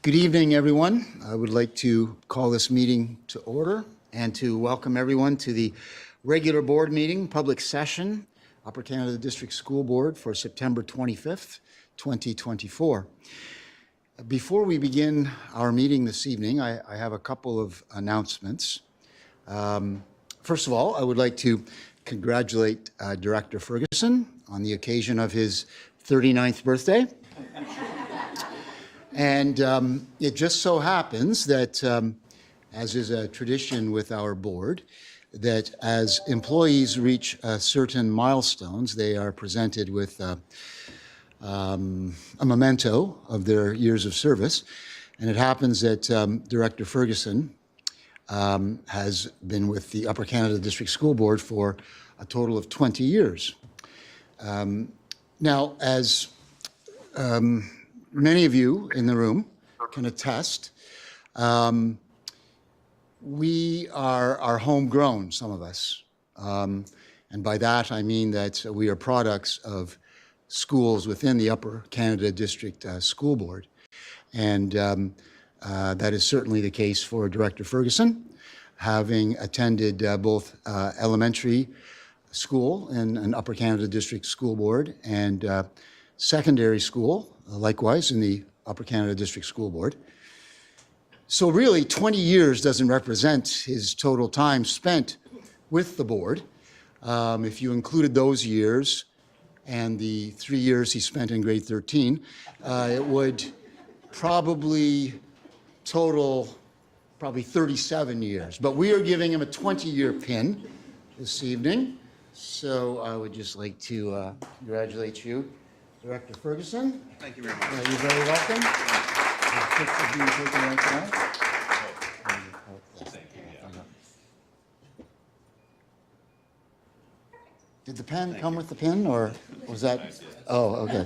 Good evening, everyone. I would like to call this meeting to order and to welcome everyone to the regular board meeting, public session, Upper Canada District School Board for September 25th, 2024. Before we begin our meeting this evening, I have a couple of announcements. First of all, I would like to congratulate Director Ferguson on the occasion of his 39th birthday. And it just so happens that, as is a tradition with our board, that as employees reach certain milestones, they are presented with a memento of their years of service. And it happens that Director Ferguson has been with the Upper Canada District School Board for a total of 20 years. Now, as many of you in the room can attest, we are homegrown, some of us. And by that, I mean that we are products of schools within the Upper Canada District School Board. And that is certainly the case for Director Ferguson, having attended both elementary school in an Upper Canada District School Board and secondary school, likewise in the Upper Canada District School Board. So really 20 years doesn't represent his total time spent with the board. If you included those years and the 3 years he spent in grade 13, it would probably total 37 years. But we are giving him a 20-year pin this evening. So I would just like to congratulate you, Director Ferguson. Thank you very much. You're very welcome. Pictures being taken right now. Thank you. Yeah. Did the pen come with the pin, or was that? Oh, okay.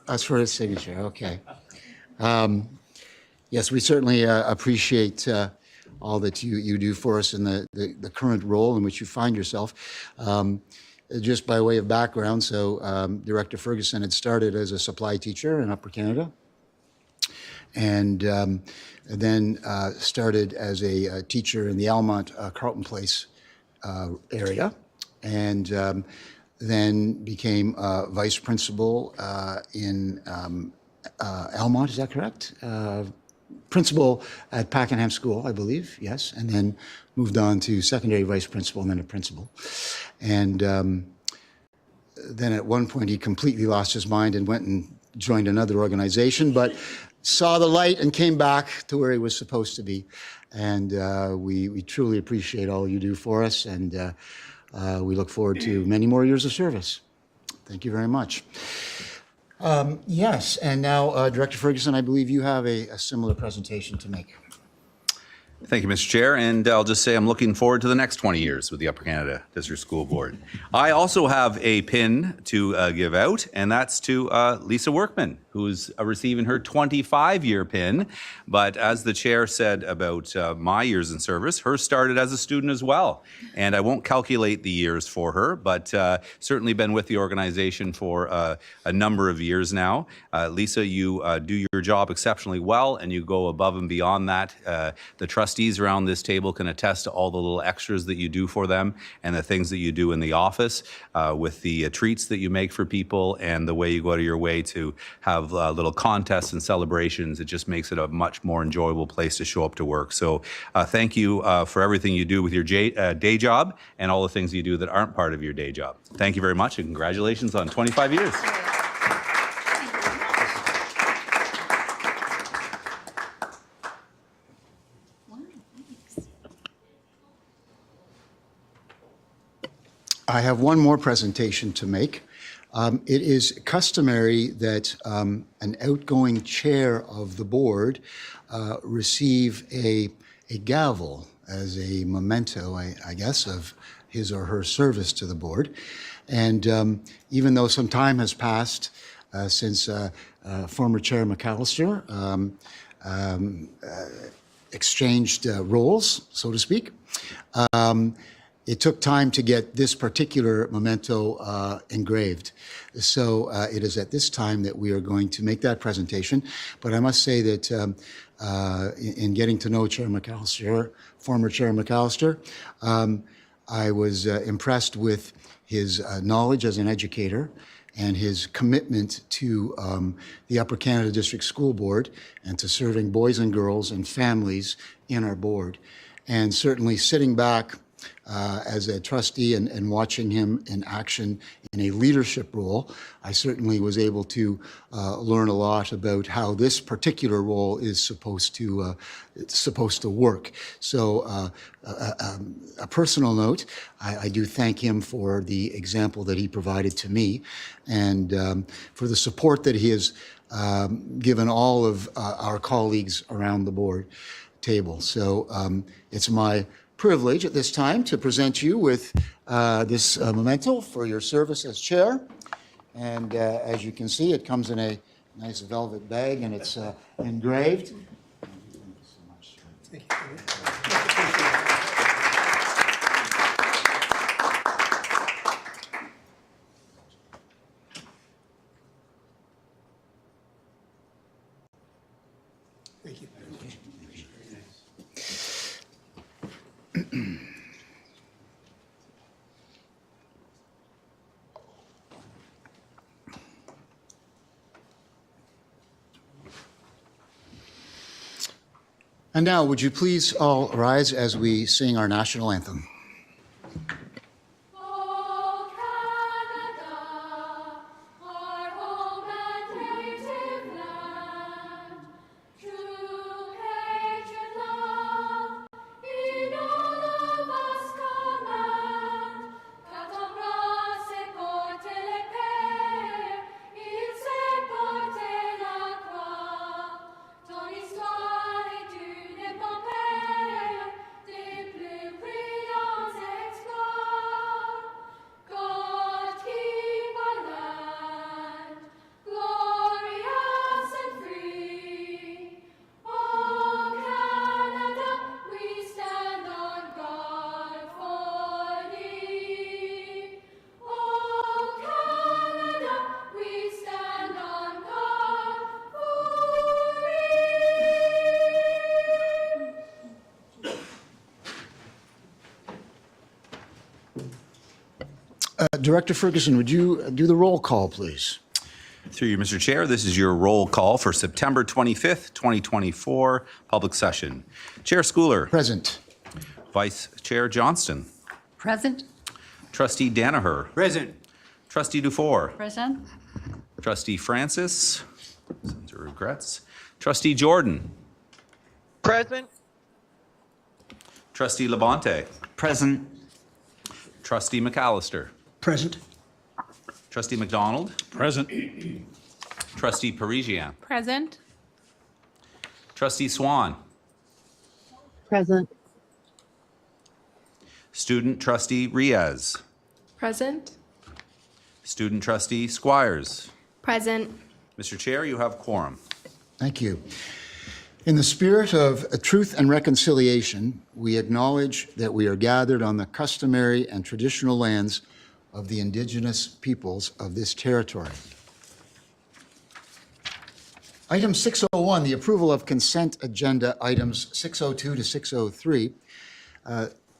That's for his signature. Okay. Yes, we certainly appreciate all that you do for us in the current role in which you find yourself. Just by way of background, so Director Ferguson had started as a supply teacher in Upper Canada, and then started as a teacher in the Almont Carleton Place area, and then became vice principal in Almont, is that correct? Principal at Pakenham School, I believe, yes, and then moved on to secondary vice principal and then a principal. And then at one point he completely lost his mind and went and joined another organization, but saw the light and came back to where he was supposed to be. And we truly appreciate all you do for us, and we look forward to many more years of service. Thank you very much. Yes, and now, Director Ferguson, I believe you have a similar presentation to make. Thank you, Mr. Chair, and I'll just say I'm looking forward to the next 20 years with the Upper Canada District School Board. I also have a pin to give out, and that's to Lisa Workman, who's receiving her 25-year pin. But as the chair said about my years in service, hers started as a student as well. And I won't calculate the years for her, but certainly been with the organization for a number of years now. Lisa, you do your job exceptionally well, and you go above and beyond that. The trustees around this table can attest to all the little extras that you do for them and the things that you do in the office with the treats that you make for people and the way you go out of your way to have little contests and celebrations. It just makes it a much more enjoyable place to show up to work. So thank you for everything you do with your day job and all the things you do that aren't part of your day job. Thank you very much, and congratulations on 25 years. I have one more presentation to make. It is customary that an outgoing chair of the board receive a gavel as a memento, I guess, of his or her service to the board. And even though some time has passed since former Chair McAllister exchanged roles, so to speak, it took time to get this particular memento engraved. So it is at this time that we are going to make that presentation. But I must say that in getting to know Chair McAllister, former Chair McAllister, I was impressed with his knowledge as an educator and his commitment to the Upper Canada District School Board and to serving boys and girls and families in our board. And certainly sitting back as a trustee and watching him in action in a leadership role, I certainly was able to learn a lot about how this particular role is supposed to work. So a personal note, I do thank him for the example that he provided to me and for the support that he has given all of our colleagues around the board table. So it's my privilege at this time to present you with this memento for your service as chair. And as you can see, it comes in a nice velvet bag and it's engraved. Thank you so much. Thank you. Thank you. And now, would you please all rise as we sing our national anthem? Director Ferguson, would you do the roll call, please? Through you, Mr. Chair, this is your roll call for September 25th, 2024, public session. Chair Schooler. Present. Vice Chair Johnston. Present. Trustee Danaher. Present. Trustee Dufour. Present. Trustee Francis. Sends her regrets. Trustee Jordan. Present. Trustee Labonte. Present. Trustee McAllister. Present. Trustee McDonald. Present. Trustee Parisian. Present. Trustee Swan. Present. Student Trustee Riaz. Present. Student Trustee Squires. Present. Mr. Chair, you have quorum. Thank you. In the spirit of truth and reconciliation, we acknowledge that we are gathered on the customary and traditional lands of the Indigenous peoples of this territory. Item 601, the approval of consent agenda items 602 to 603,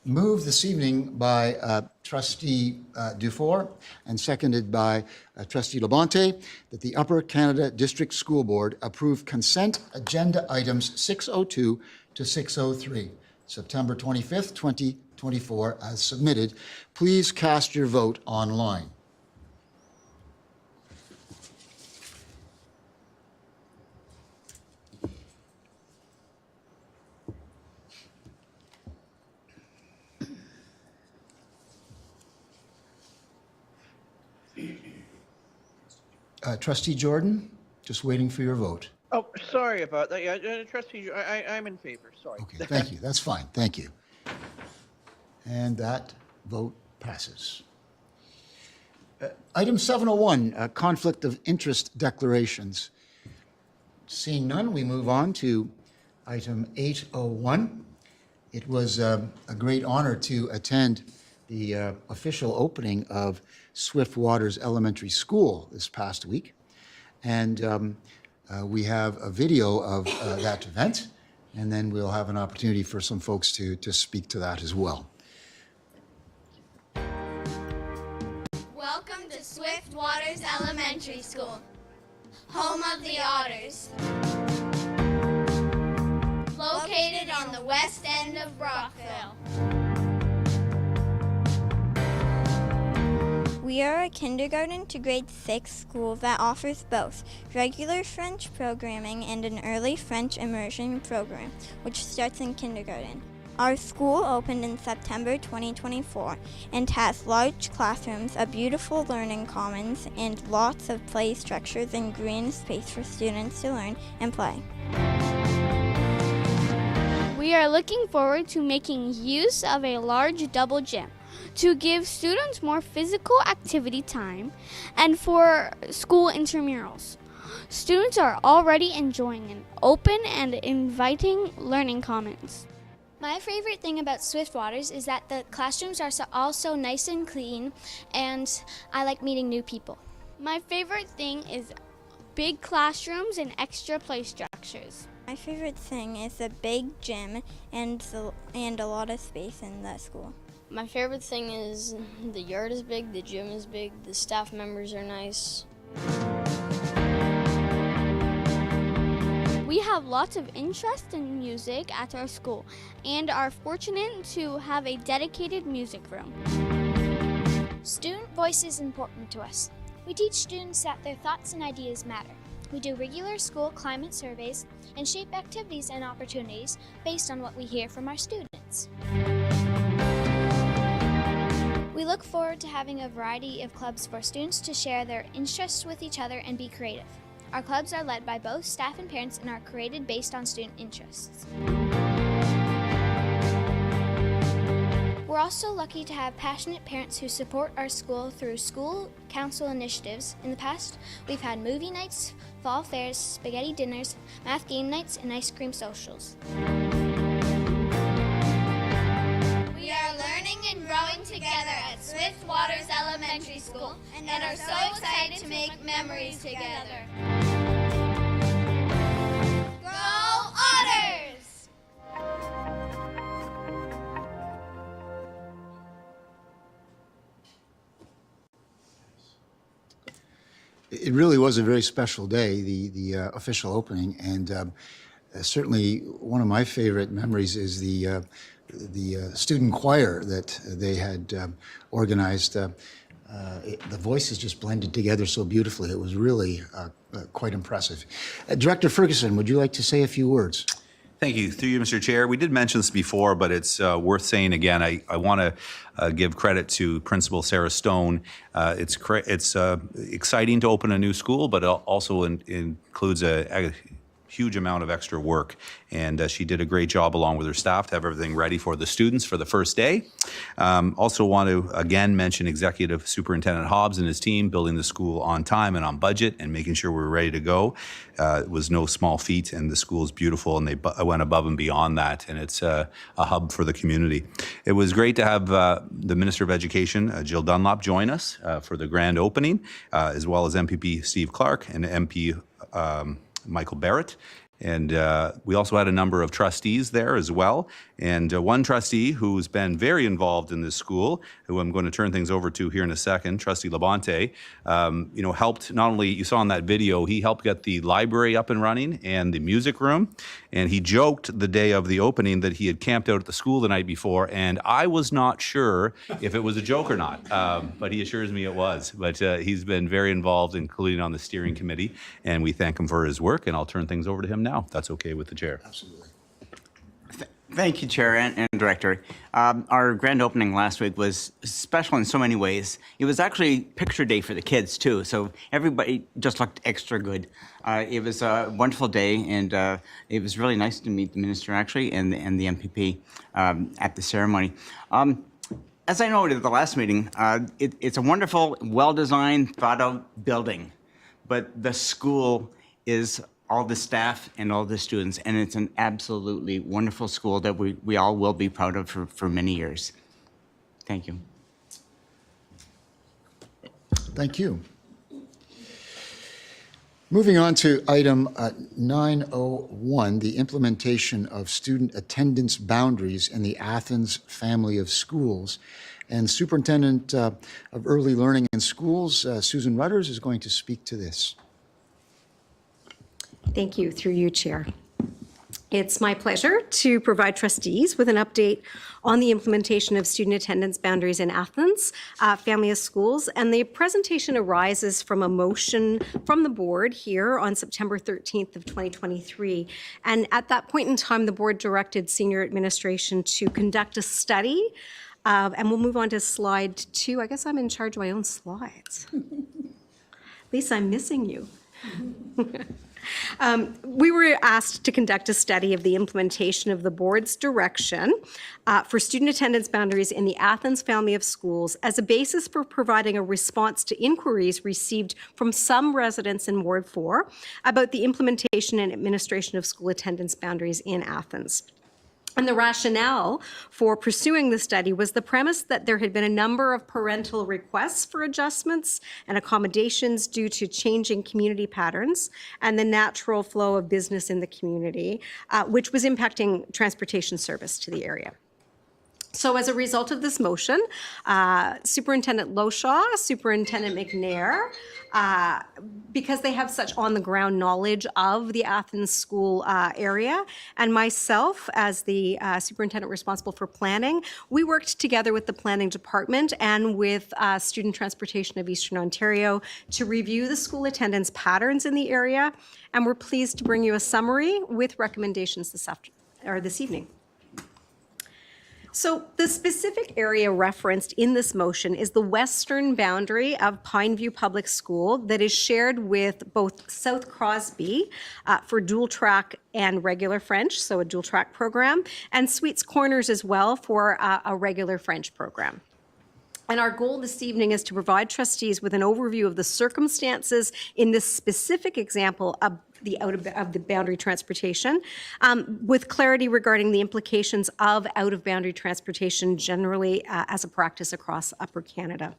moved this evening by Trustee Dufour and seconded by Trustee Labonte that the Upper Canada District School Board approve consent agenda items 602 to 603, September 25th, 2024, as submitted. Please cast your vote online. Trustee Jordan, just waiting for your vote. Oh, sorry about that. Yeah, Trustee, I'm in favor. Sorry. Okay, thank you. That's fine. Thank you. And that vote passes. Item 701, conflict of interest declarations. Seeing none, we move on to item 801. It was a great honor to attend the official opening of Swift Waters Elementary School this past week. And we have a video of that event, and then we'll have an opportunity for some folks to speak to that as well. Welcome to Swift Waters Elementary School, home of the Otters. Located on the west end of Brockville. We are a kindergarten to grade 6 school that offers both regular French programming and an early French immersion program, which starts in kindergarten. Our school opened in September 2024 and has large classrooms, a beautiful learning commons, and lots of play structures and green space for students to learn and play. We are looking forward to making use of a large double gym to give students more physical activity time and for school intramurals. Students are already enjoying an open and inviting learning commons. My favorite thing about Swift Waters is that the classrooms are all so nice and clean, and I like meeting new people. My favorite thing is big classrooms and extra play structures. My favorite thing is the big gym and a lot of space in the school. My favorite thing is the yard is big, the gym is big, the staff members are nice. We have lots of interest in music at our school and are fortunate to have a dedicated music room. Student voice is important to us. We teach students that their thoughts and ideas matter. We do regular school climate surveys and shape activities and opportunities based on what we hear from our students. We look forward to having a variety of clubs for students to share their interests with each other and be creative. Our clubs are led by both staff and parents and are created based on student interests. We're also lucky to have passionate parents who support our school through school council initiatives. In the past, we've had movie nights, fall fairs, spaghetti dinners, math game nights, and ice cream socials. We are learning and growing together at Swift Waters Elementary School and are so excited to make memories together. Go Otters! It really was a very special day, the official opening, and certainly one of my favorite memories is the student choir that they had organized. The voices just blended together so beautifully. It was really quite impressive. Director Ferguson, would you like to say a few words? Thank you. Through you, Mr. Chair. We did mention this before, but it's worth saying again. I want to give credit to Principal Sarah Stone. It's exciting to open a new school, but it also includes a huge amount of extra work. And she did a great job along with her staff to have everything ready for the students for the first day. Also want to again mention Executive Superintendent Hobbs and his team building the school on time and on budget and making sure we're ready to go. It was no small feat, and the school is beautiful, and they went above and beyond that, and it's a hub for the community. It was great to have the Minister of Education, Jill Dunlop, join us for the grand opening, as well as MPP Steve Clark and MP Michael Barrett. And we also had a number of trustees there as well. And one trustee who's been very involved in this school, who I'm going to turn things over to here in a second, Trustee Labonte, helped not only, you saw in that video, he helped get the library up and running and the music room. And he joked the day of the opening that he had camped out at the school the night before. And I was not sure if it was a joke or not, but he assures me it was. But he's been very involved, including on the steering committee. And we thank him for his work. And I'll turn things over to him now, if that's okay with the chair. Absolutely. Thank you, Chair and Director. Our grand opening last week was special in so many ways. It was actually picture day for the kids, too, so everybody just looked extra good. It was a wonderful day, and it was really nice to meet the Minister, actually, and the MPP at the ceremony. As I noted at the last meeting, it's a wonderful, well-designed, thought-out building, but the school is all the staff and all the students, and it's an absolutely wonderful school that we all will be proud of for many years. Thank you. Thank you. Moving on to item 901, the implementation of student attendance boundaries in the Athens family of schools. And Superintendent of Early Learning in Schools, Susan Rudders, is going to speak to this. Thank you, through you, Chair. It's my pleasure to provide trustees with an update on the implementation of student attendance boundaries in Athens family of schools. And the presentation arises from a motion from the board here on September 13th of 2023. And at that point in time, the board directed senior administration to conduct a study. And we'll move on to slide 2. I guess I'm in charge of my own slides. Lisa, I'm missing you. We were asked to conduct a study of the implementation of the board's direction for student attendance boundaries in the Athens family of schools as a basis for providing a response to inquiries received from some residents in Ward 4 about the implementation and administration of school attendance boundaries in Athens. And the rationale for pursuing the study was the premise that there had been a number of parental requests for adjustments and accommodations due to changing community patterns and the natural flow of business in the community, which was impacting transportation service to the area. So as a result of this motion, Superintendent Loshaw, Superintendent McNair, because they have such on-the-ground knowledge of the Athens school area, and myself as the superintendent responsible for planning, we worked together with the planning department and with Student Transportation of Eastern Ontario to review the school attendance patterns in the area, and we're pleased to bring you a summary with recommendations this evening. So the specific area referenced in this motion is the western boundary of Pineview Public School that is shared with both South Crosby for dual track and regular French, so a dual track program, and Sweets Corners as well for a regular French program. And our goal this evening is to provide trustees with an overview of the circumstances in this specific example of the boundary transportation, with clarity regarding the implications of out-of-boundary transportation generally as a practice across Upper Canada.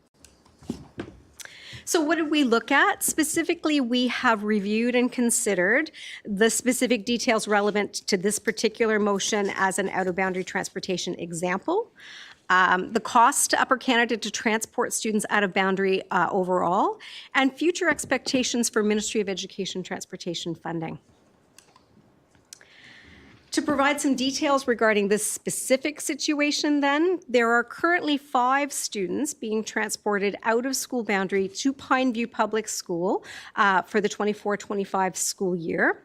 So what did we look at? Specifically, we have reviewed and considered the specific details relevant to this particular motion as an out-of-boundary transportation example. The cost to Upper Canada to transport students out of boundary overall, and future expectations for Ministry of Education transportation funding. To provide some details regarding this specific situation then, there are currently 5 students being transported out of school boundary to Pineview Public School for the 24-25 school year.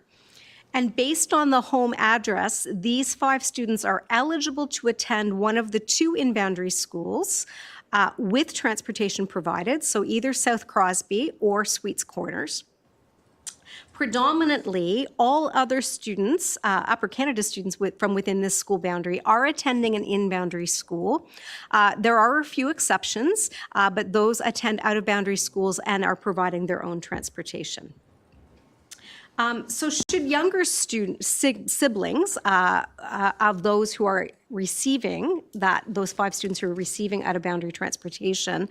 And based on the home address, these 5 students are eligible to attend one of the 2 in-boundary schools with transportation provided, so either South Crosby or Sweets Corners. Predominantly, all other students, Upper Canada students from within this school boundary, are attending an in-boundary school. There are a few exceptions, but those attend out-of-boundary schools and are providing their own transportation. So should younger siblings of those who are receiving those 5 students who are receiving out-of-boundary transportation,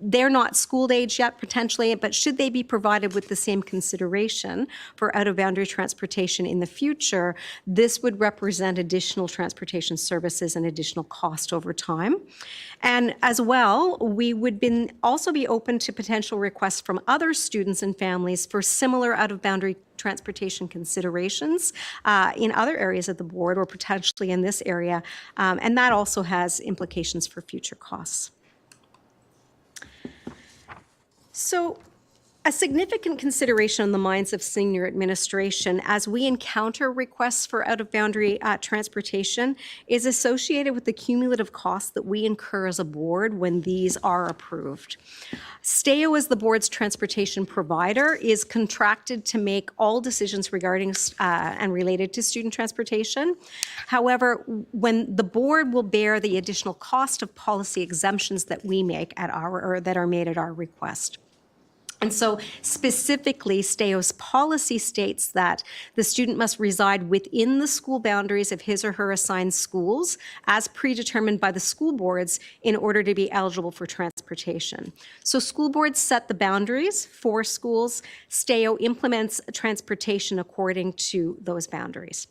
they're not schooled age yet potentially, but should they be provided with the same consideration for out-of-boundary transportation in the future, this would represent additional transportation services and additional cost over time. And as well, we would also be open to potential requests from other students and families for similar out-of-boundary transportation considerations in other areas of the board or potentially in this area, and that also has implications for future costs. So a significant consideration in the minds of senior administration as we encounter requests for out-of-boundary transportation is associated with the cumulative costs that we incur as a board when these are approved. STAO, as the board's transportation provider, is contracted to make all decisions regarding and related to student transportation. However, when the board will bear the additional cost of policy exemptions that we make at that are made at our request. And so specifically, STAO's policy states that the student must reside within the school boundaries of his or her assigned schools as predetermined by the school boards in order to be eligible for transportation. So school boards set the boundaries for schools. STAO implements transportation according to those boundaries.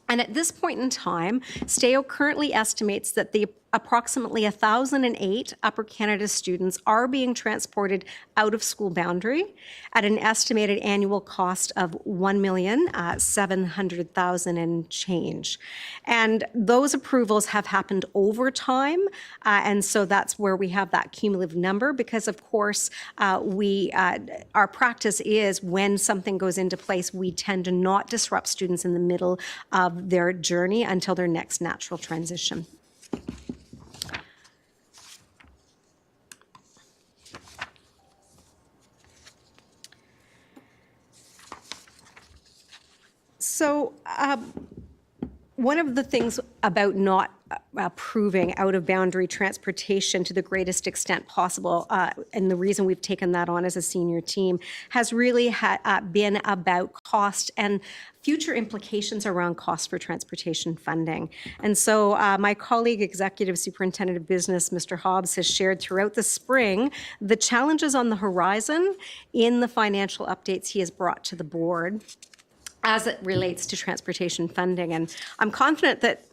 And at this point in time, STAO currently estimates that the approximately 1,008 Upper Canada students are being transported out of school boundary at an estimated annual cost of $1,700,000 and change. And those approvals have happened over time, and so that's where we have that cumulative number, because of course our practice is when something goes into place, we tend to not disrupt students in the middle of their journey until their next natural transition. So one of the things about not approving out-of-boundary transportation to the greatest extent possible, and the reason we've taken that on as a senior team, has really been about cost and future implications around cost for transportation funding. And so my colleague, Executive Superintendent of Business, Mr. Hobbs, has shared throughout the spring the challenges on the horizon in the financial updates he has brought to the board as it relates to transportation funding. And I'm confident that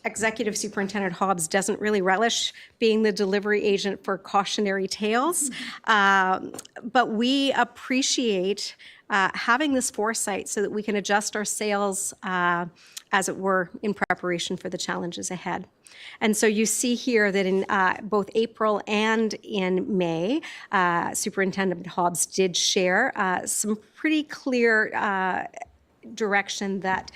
Executive Superintendent Hobbs doesn't really relish being the delivery agent for cautionary tales, but we appreciate having this foresight so that we can adjust our sails, as it were, in preparation for the challenges ahead. And so you see here that in both April and in May, Superintendent Hobbs did share some pretty clear direction that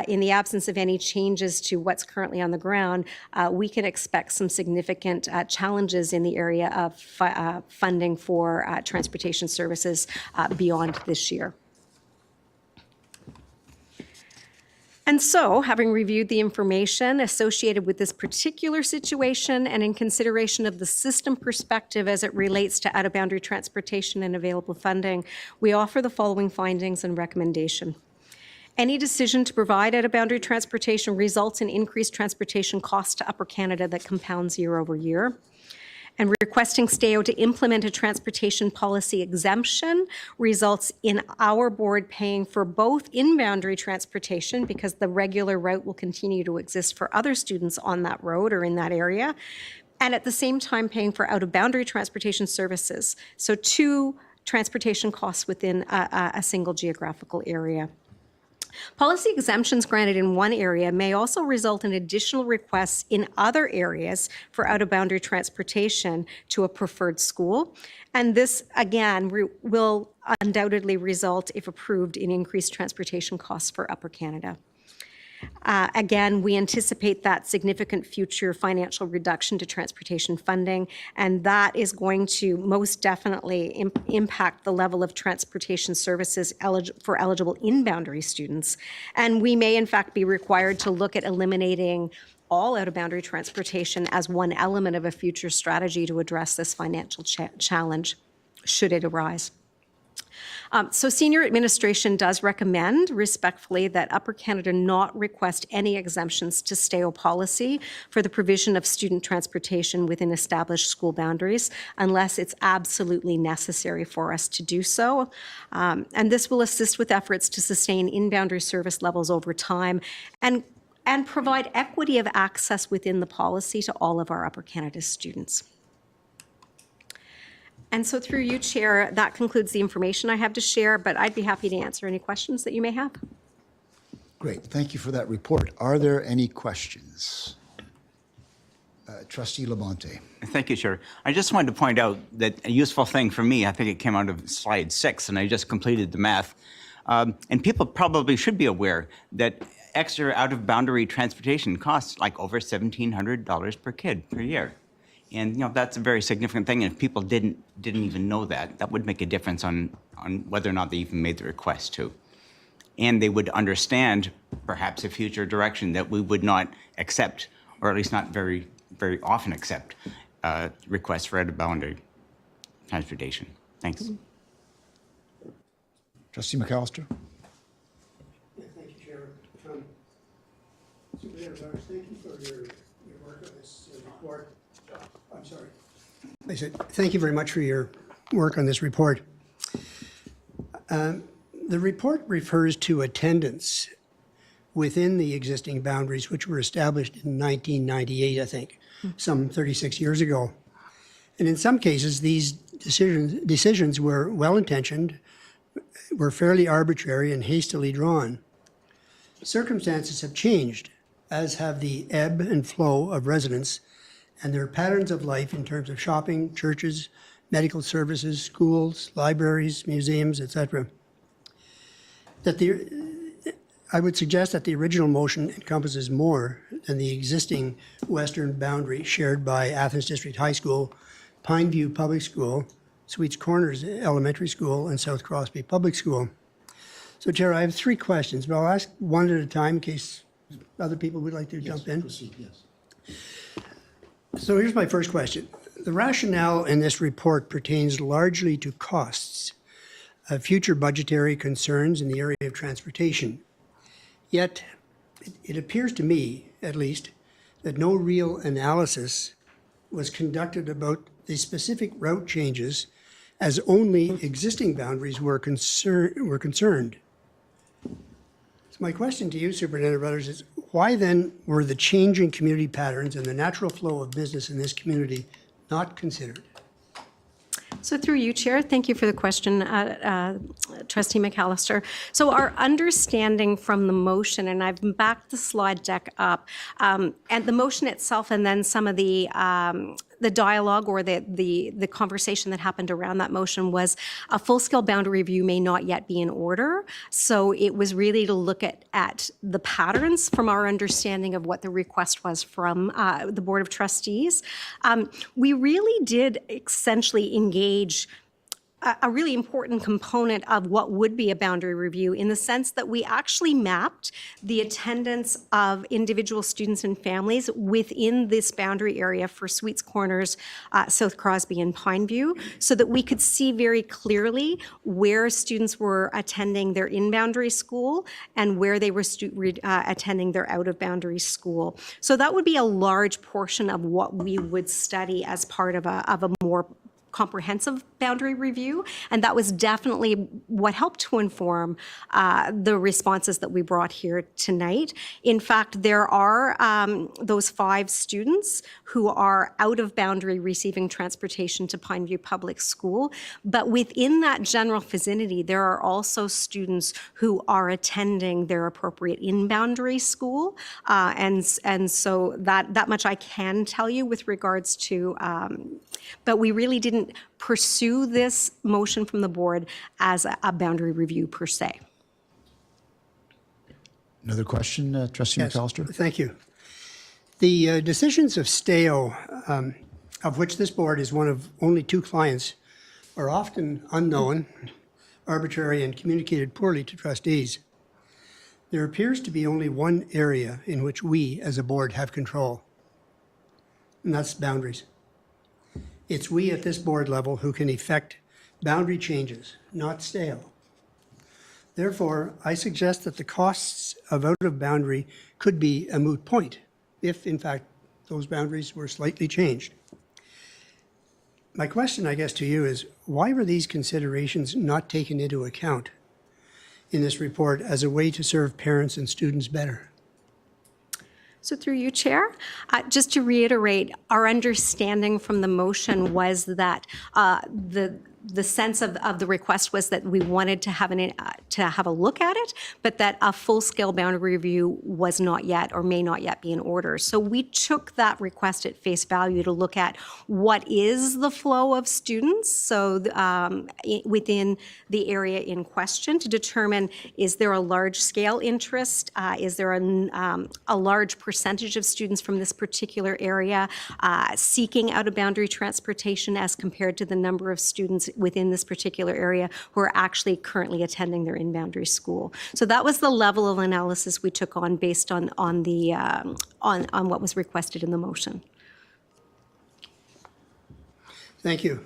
in the absence of any changes to what's currently on the ground, we can expect some significant challenges in the area of funding for transportation services beyond this year. And so, having reviewed the information associated with this particular situation and in consideration of the system perspective as it relates to out-of-boundary transportation and available funding, we offer the following findings and recommendation. Any decision to provide out-of-boundary transportation results in increased transportation costs to Upper Canada that compounds year over year. And requesting STAO to implement a transportation policy exemption results in our board paying for both in-boundary transportation, because the regular route will continue to exist for other students on that road or in that area, and at the same time paying for out-of-boundary transportation services. So two transportation costs within a single geographical area. Policy exemptions granted in one area may also result in additional requests in other areas for out-of-boundary transportation to a preferred school. And this, again, will undoubtedly result, if approved, in increased transportation costs for Upper Canada. Again, we anticipate that significant future financial reduction to transportation funding, and that is going to most definitely impact the level of transportation services for eligible in-boundary students. And we may, in fact, be required to look at eliminating all out-of-boundary transportation as one element of a future strategy to address this financial challenge, should it arise. So senior administration does recommend respectfully that Upper Canada not request any exemptions to STAO policy for the provision of student transportation within established school boundaries unless it's absolutely necessary for us to do so. And this will assist with efforts to sustain in-boundary service levels over time and provide equity of access within the policy to all of our Upper Canada students. And so through you, Chair, that concludes the information I have to share, but I'd be happy to answer any questions that you may have. Great. Thank you for that report. Are there any questions? Trustee Labonte. Thank you, Chair. I just wanted to point out that a useful thing for me, I think it came out of slide 6, and I just completed the math. And people probably should be aware that extra out-of-boundary transportation costs like over $1,700 per kid per year. And that's a very significant thing. And if people didn't even know that, that would make a difference on whether or not they even made the request to. And they would understand perhaps a future direction that we would not accept, or at least not very, very often accept, requests for out-of-boundary transportation. Thanks. Trustee McAllister? Thank you, Chair. Superintendent Lars, thank you for your work on this report. I'm sorry. I said, thank you very much for your work on this report. The report refers to attendance within the existing boundaries, which were established in 1998, I think, some 36 years ago. And in some cases, these decisions were well-intentioned, were fairly arbitrary and hastily drawn. Circumstances have changed, as have the ebb and flow of residents and their patterns of life in terms of shopping, churches, medical services, schools, libraries, museums, etc. I would suggest that the original motion encompasses more than the existing western boundary shared by Athens District High School, Pineview Public School, Sweets Corners Elementary School, and South Crosby Public School. So, Chair, I have 3 questions, but I'll ask one at a time in case other people would like to jump in. Proceed, yes. So here's my first question. The rationale in this report pertains largely to costs of future budgetary concerns in the area of transportation. Yet, it appears to me, at least, that no real analysis was conducted about the specific route changes as only existing boundaries were concerned. So my question to you, Superintendent Rudders, is why then were the changing community patterns and the natural flow of business in this community not considered? So through you, Chair, thank you for the question, Trustee McAllister. So our understanding from the motion, and I've backed the slide deck up, and the motion itself and then some of the dialogue or the conversation that happened around that motion was a full-scale boundary review may not yet be in order. So it was really to look at the patterns from our understanding of what the request was from the Board of Trustees. We really did essentially engage a really important component of what would be a boundary review in the sense that we actually mapped the attendance of individual students and families within this boundary area for Sweets Corners, South Crosby, and Pineview, so that we could see very clearly where students were attending their in-boundary school and where they were attending their out-of-boundary school. So that would be a large portion of what we would study as part of a more comprehensive boundary review, and that was definitely what helped to inform the responses that we brought here tonight. In fact, there are those 5 students who are out of boundary receiving transportation to Pineview Public School, but within that general vicinity, there are also students who are attending their appropriate in-boundary school, and so that much I can tell you with regards to, but we really didn't pursue this motion from the board as a boundary review per se. Another question, Trustee McAllister? Thank you. The decisions of STAO, of which this board is one of only 2 clients, are often unknown, arbitrary, and communicated poorly to trustees. There appears to be only one area in which we, as a board, have control, and that's boundaries. It's we at this board level who can effect boundary changes, not STAO. Therefore, I suggest that the costs of out-of-boundary could be a moot point if, in fact, those boundaries were slightly changed. My question, I guess, to you is, why were these considerations not taken into account in this report as a way to serve parents and students better? So through you, Chair, just to reiterate, our understanding from the motion was that the sense of the request was that we wanted to have a look at it, but that a full-scale boundary review was not yet or may not yet be in order. So we took that request at face value to look at what is the flow of students, so within the area in question, to determine is there a large-scale interest, is there a large percentage of students from this particular area seeking out-of-boundary transportation as compared to the number of students within this particular area who are actually currently attending their in-boundary school. So that was the level of analysis we took on based on what was requested in the motion. Thank you.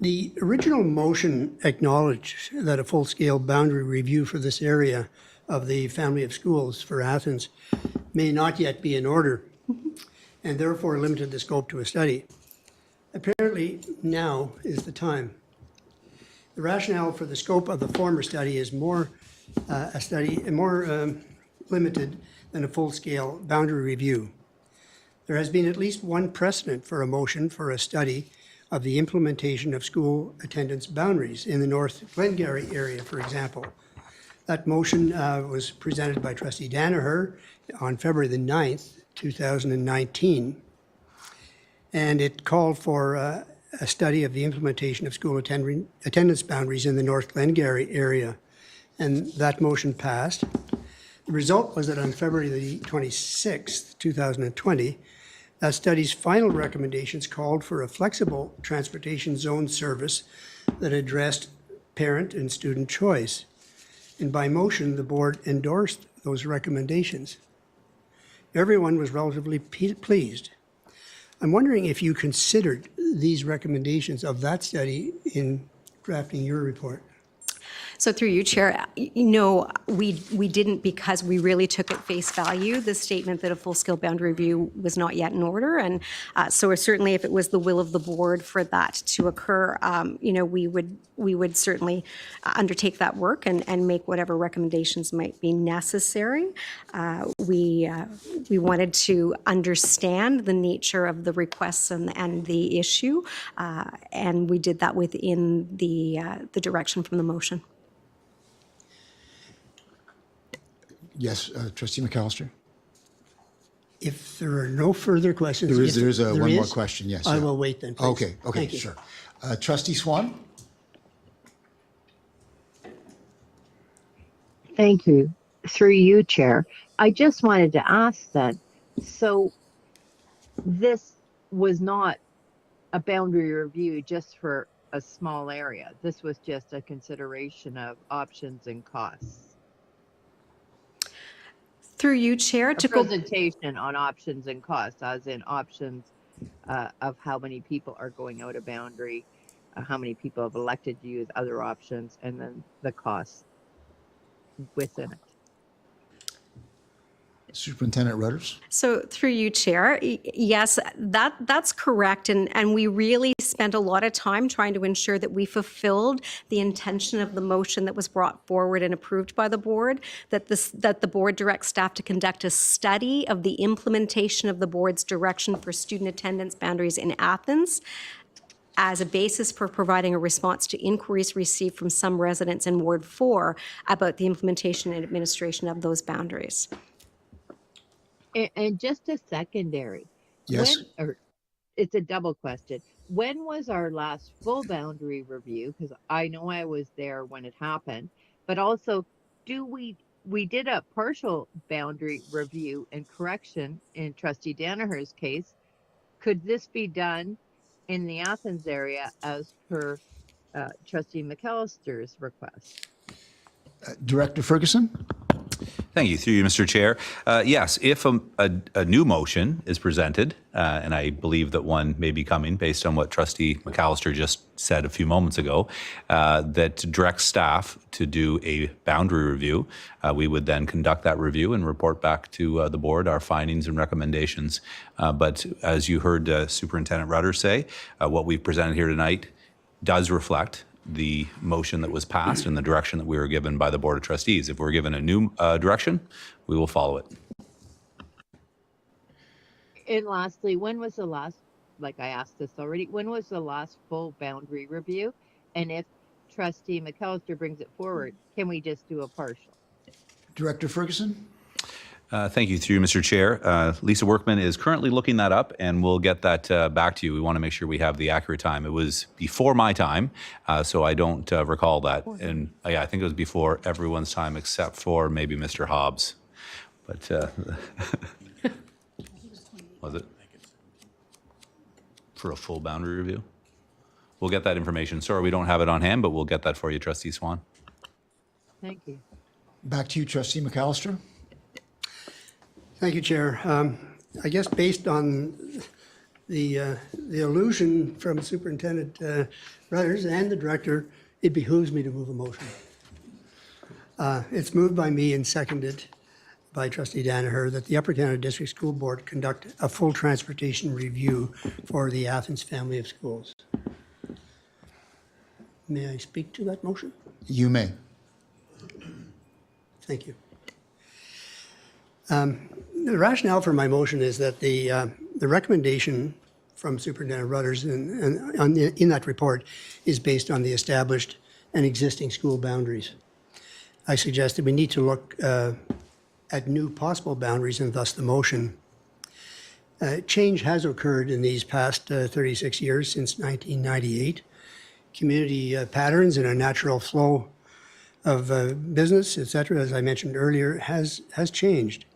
The original motion acknowledged that a full-scale boundary review for this area of the family of schools for Athens may not yet be in order, and therefore limited the scope to a study. Apparently, now is the time. The rationale for the scope of the former study is more limited than a full-scale boundary review. There has been at least one precedent for a motion for a study of the implementation of school attendance boundaries in the North Glengarry area, for example. That motion was presented by Trustee Danaher on February the 9th, 2019, and it called for a study of the implementation of school attendance boundaries in the North Glengarry area, and that motion passed. The result was that on February the 26th, 2020, that study's final recommendations called for a flexible transportation zone service that addressed parent and student choice. And by motion, the board endorsed those recommendations. Everyone was relatively pleased. I'm wondering if you considered these recommendations of that study in drafting your report. So through you, Chair, we didn't, because we really took at face value the statement that a full-scale boundary review was not yet in order. And so certainly if it was the will of the board for that to occur, we would certainly undertake that work and make whatever recommendations might be necessary. We wanted to understand the nature of the requests and the issue, and we did that within the direction from the motion. Yes, Trustee McAllister? If there are no further questions. There's one more question, yes. I will wait then, please. Okay, sure. Trustee Swan? Thank you. Through you, Chair. I just wanted to ask then, so this was not a boundary review just for a small area. This was just a consideration of options and costs. Through you, Chair, to presentation on options and costs, as in options of how many people are going out of boundary, how many people have elected to use other options, and then the costs within it. Superintendent Rudders? So through you, Chair, yes, that's correct. And we really spent a lot of time trying to ensure that we fulfilled the intention of the motion that was brought forward and approved by the board, that the board directs staff to conduct a study of the implementation of the board's direction for student attendance boundaries in Athens as a basis for providing a response to inquiries received from some residents in Ward 4 about the implementation and administration of those boundaries. And just a secondary. Yes. It's a double question. When was our last full boundary review? Because I know I was there when it happened, but also we did a partial boundary review and correction in Trustee Danaher's case. Could this be done in the Athens area as per Trustee McAllister's request? Director Ferguson? Thank you. Through you, Mr. Chair. Yes, if a new motion is presented, and I believe that one may be coming based on what Trustee McAllister just said a few moments ago, that directs staff to do a boundary review, we would then conduct that review and report back to the board our findings and recommendations. But as you heard Superintendent Rutter say, what we've presented here tonight does reflect the motion that was passed and the direction that we were given by the Board of Trustees. If we're given a new direction, we will follow it. And lastly, when was the last, like I asked this already, when was the last full boundary review? And if Trustee McAllister brings it forward, can we just do a partial? Director Ferguson? Thank you. Through you, Mr. Chair. Lisa Workman is currently looking that up, and we'll get that back to you. We want to make sure we have the accurate time. It was before my time, so I don't recall that. And yeah, I think it was before everyone's time except for maybe Mr. Hobbs. But was it? For a full boundary review? We'll get that information. Sorry, we don't have it on hand, but we'll get that for you, Trustee Swan. Thank you. Back to you, Trustee McAllister. Thank you, Chair. I guess based on the allusion from Superintendent Rudders and the director, it behooves me to move a motion. It's moved by me and seconded by Trustee Danaher that the Upper Canada District School Board conduct a full transportation review for the Athens family of schools. May I speak to that motion? You may. Thank you. The rationale for my motion is that the recommendation from Superintendent Rudders in that report is based on the established and existing school boundaries. I suggest that we need to look at new possible boundaries, and thus the motion. Change has occurred in these past 36 years since 1998. Community patterns and a natural flow of business, etc., as I mentioned earlier, has changed.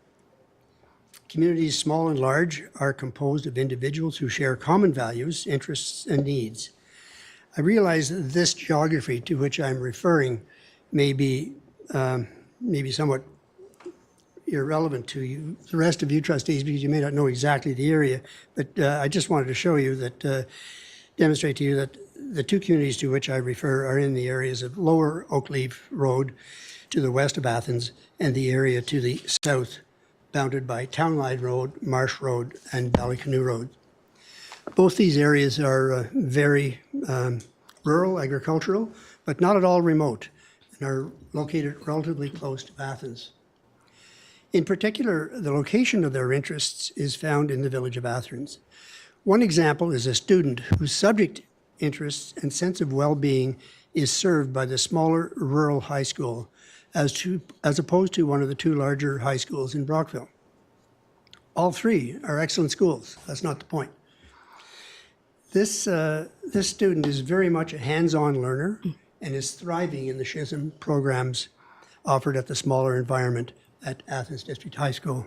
Communities, small and large, are composed of individuals who share common values, interests, and needs. I realize that this geography to which I'm referring may be somewhat irrelevant to you, the rest of you trustees, because you may not know exactly the area, but I just wanted to show you that, demonstrate to you that the two communities to which I refer are in the areas of Lower Oakleaf Road to the west of Athens and the area to the south, bounded by Townline Road, Marsh Road, and Ballycanoe Road. Both these areas are very rural, agricultural, but not at all remote, and are located relatively close to Athens. In particular, the location of their interests is found in the village of Athens. One example is a student whose subject interests and sense of well-being is served by the smaller rural high school, as opposed to one of the two larger high schools in Brockville. All three are excellent schools. That's not the point. This student is very much a hands-on learner and is thriving in the SHISM programs offered at the smaller environment at Athens District High School.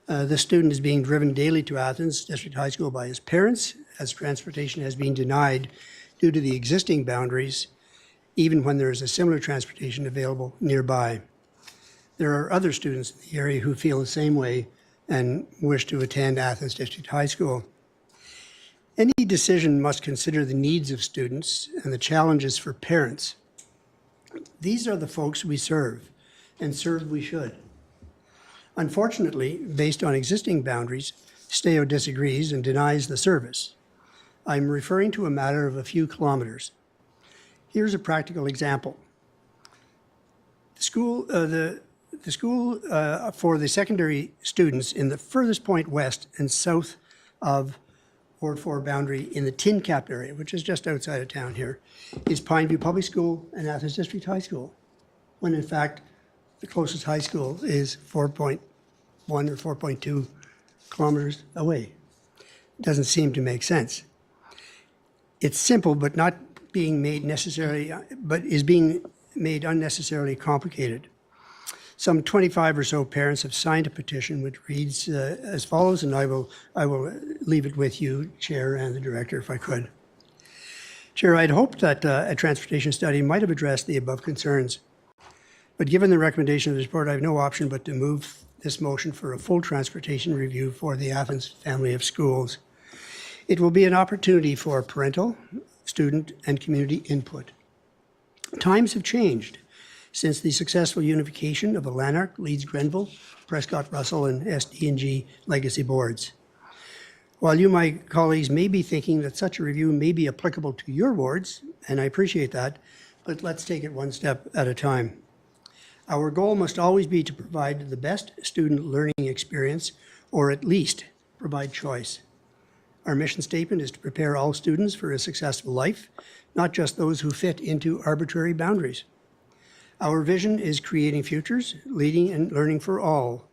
This student is being driven daily to Athens District High School by his parents, as transportation has been denied due to the existing boundaries, even when there is a similar transportation available nearby. There are other students in the area who feel the same way and wish to attend Athens District High School. Any decision must consider the needs of students and the challenges for parents. These are the folks we serve, and serve we should. Unfortunately, based on existing boundaries, STAO disagrees and denies the service. I'm referring to a matter of a few kilometers. Here's a practical example. The school for the secondary students in the furthest point west and south of Ward 4 boundary in the Tin Cap area, which is just outside of town here, is Pineview Public School and Athens District High School, when in fact the closest high school is 4.1 or 4.2 kilometers away. Doesn't seem to make sense. It's simple, but not being made necessarily, but is being made unnecessarily complicated. Some 25 or so parents have signed a petition which reads as follows, and I will leave it with you, Chair, and the Director, if I could. Chair, I'd hoped that a transportation study might have addressed the above concerns, but given the recommendation of the report, I have no option but to move this motion for a full transportation review for the Athens family of schools. It will be an opportunity for parental, student, and community input. Times have changed since the successful unification of the Lanark, Leeds Grenville, Prescott Russell, and SD&G legacy boards. While you, my colleagues, may be thinking that such a review may be applicable to your wards, and I appreciate that, but let's take it one step at a time. Our goal must always be to provide the best student learning experience, or at least provide choice. Our mission statement is to prepare all students for a successful life, not just those who fit into arbitrary boundaries. Our vision is creating futures, leading and learning for all.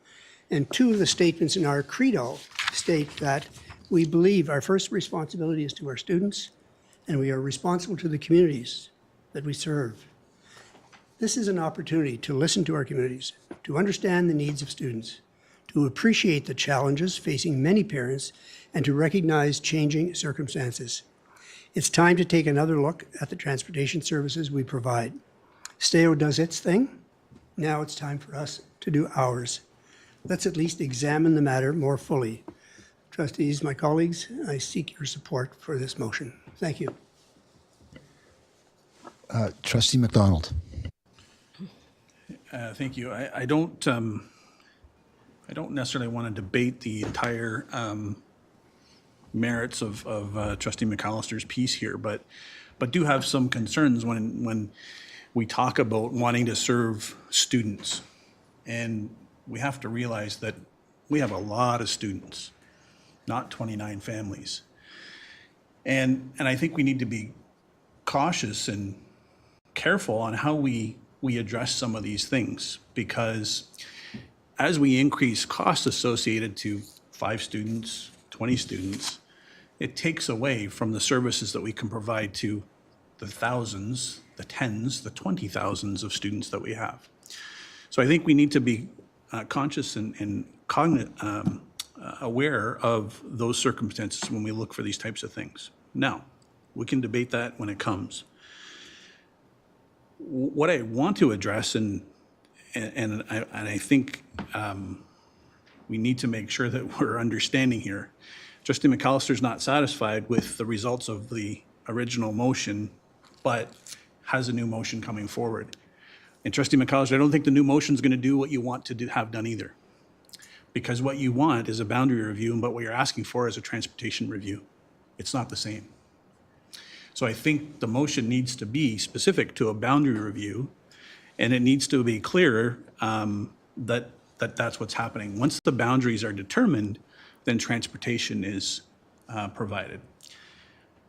And two of the statements in our credo state that we believe our first responsibility is to our students, and we are responsible to the communities that we serve. This is an opportunity to listen to our communities, to understand the needs of students, to appreciate the challenges facing many parents, and to recognize changing circumstances. It's time to take another look at the transportation services we provide. STAO does its thing. Now it's time for us to do ours. Let's at least examine the matter more fully. trustees, my colleagues, I seek your support for this motion. Thank you. Trustee McDonald. Thank you. I don't necessarily want to debate the entire merits of Trustee McAllister's piece here, but do have some concerns when we talk about wanting to serve students. And we have to realize that we have a lot of students, not 29 families. And I think we need to be cautious and careful on how we address some of these things, because as we increase costs associated to 5 students, 20 students, it takes away from the services that we can provide to the thousands, the tens, the 20,000s of students that we have. So I think we need to be conscious and aware of those circumstances when we look for these types of things. Now, we can debate that when it comes. What I want to address, and I think we need to make sure that we're understanding here. Trustee McAllister's not satisfied with the results of the original motion, but has a new motion coming forward. And Trustee McAllister, I don't think the new motion is going to do what you want to have done either. Because what you want is a boundary review, but what you're asking for is a transportation review. It's not the same. So I think the motion needs to be specific to a boundary review, and it needs to be clear that that's what's happening. Once the boundaries are determined, then transportation is provided.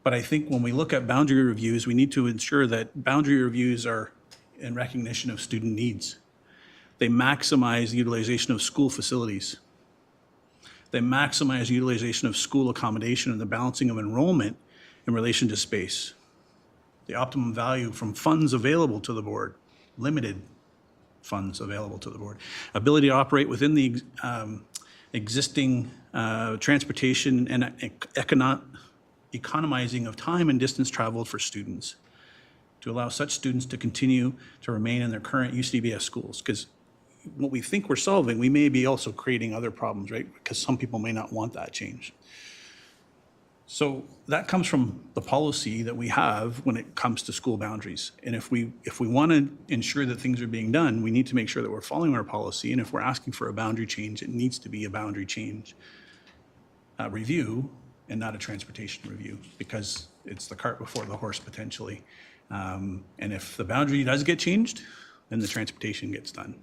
But I think when we look at boundary reviews, we need to ensure that boundary reviews are in recognition of student needs. They maximize the utilization of school facilities. They maximize utilization of school accommodation and the balancing of enrollment in relation to space. The optimum value from funds available to the board, limited funds available to the board. Ability to operate within the existing transportation and economizing of time and distance traveled for students, to allow such students to continue to remain in their current UCDSB schools. Because what we think we're solving, we may be also creating other problems, right? Because some people may not want that change. So that comes from the policy that we have when it comes to school boundaries. And if we want to ensure that things are being done, we need to make sure that we're following our policy. And if we're asking for a boundary change, it needs to be a boundary change review and not a transportation review, because it's the cart before the horse potentially. And if the boundary does get changed, then the transportation gets done.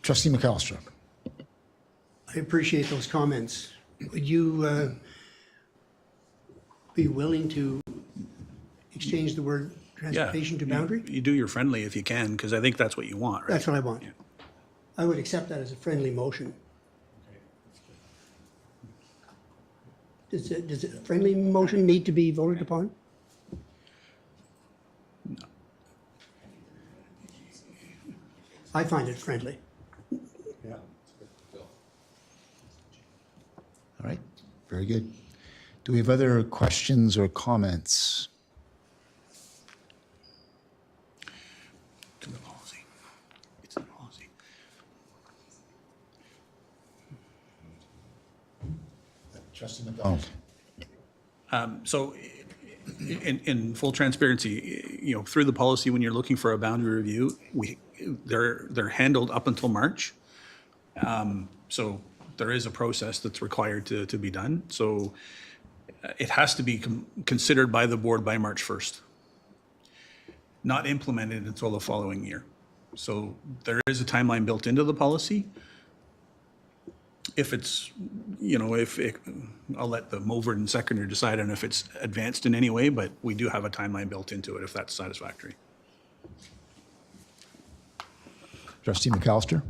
Trustee McAllister. I appreciate those comments. Would you be willing to exchange the word transportation to boundary? You do your friendly if you can, because I think that's what you want, right? That's what I want. Yeah. I would accept that as a friendly motion. Does a friendly motion need to be voted upon? No. I find it friendly. All right, very good. Do we have other questions or comments? To the policy. It's the policy. Trustee McDonald. So in full transparency, you know, through the policy, when you're looking for a boundary review, they're handled up until March. So there is a process that's required to be done. So it has to be considered by the board by March 1st, not implemented until the following year. So there is a timeline built into the policy. If it's, you know, I'll let the mover and seconder decide on if it's advanced in any way, but we do have a timeline built into it if that's satisfactory. Trustee McAllister.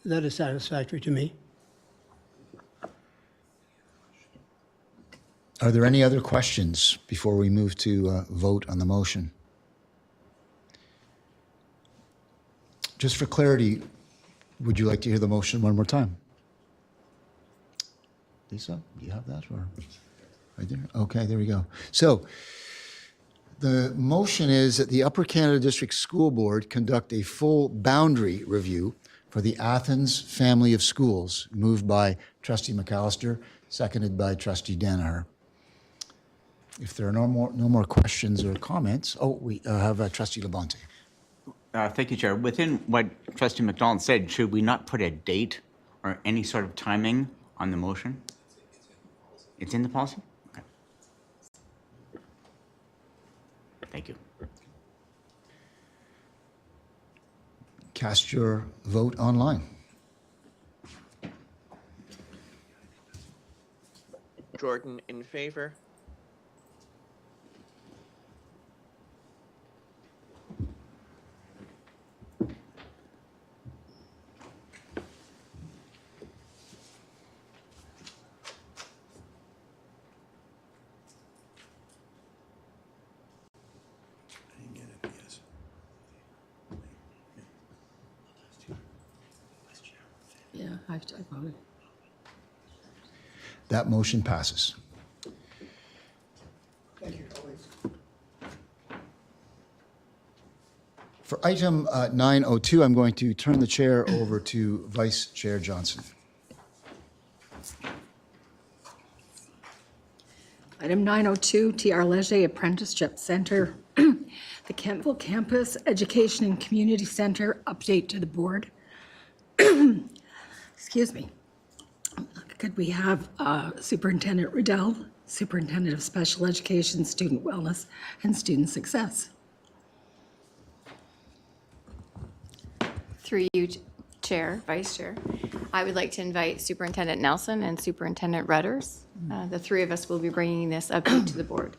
That is satisfactory to me. Are there any other questions before we move to vote on the motion? Just for clarity, would you like to hear the motion one more time? Lisa, do you have that? Or right there? Okay, there we go. So the motion is that the Upper Canada District School Board conduct a full boundary review for the Athens family of schools, moved by Trustee McAllister, seconded by Trustee Danaher. If there are no more questions or comments, we have Trustee Labonte. Thank you, Chair. Within what Trustee McDonald said, should we not put a date or any sort of timing on the motion? It's in the policy? Okay. Thank you. Cast your vote online. Jordan in favor. Yeah, I voted. That motion passes. Thank you, colleagues. For item 902, I'm going to turn the chair over to Vice Chair Johnson. Item 902, TR Leger Apprenticeship Center, the Kentville Campus Education and Community Center, update to the board. Excuse me. Could we have Superintendent Riddell, Superintendent of Special Education, Student Wellness, and Student Success? Through you, Chair, Vice Chair, I would like to invite Superintendent Nelson and Superintendent Rudders. The three of us will be bringing this update to the board.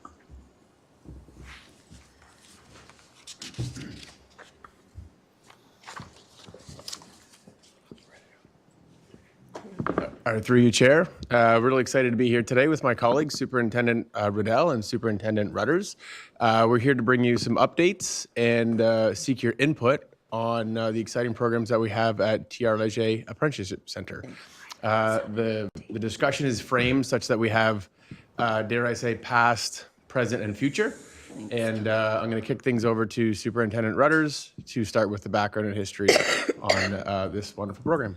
Through you, Chair. Really excited to be here today with my colleagues, Superintendent Riddell and Superintendent Rudders. We're here to bring you some updates and seek your input on the exciting programs that we have at TR Leger Apprenticeship Center. The discussion is framed such that we have, dare I say, past, present, and future. And I'm going to kick things over to Superintendent Rudders to start with the background and history on this wonderful program.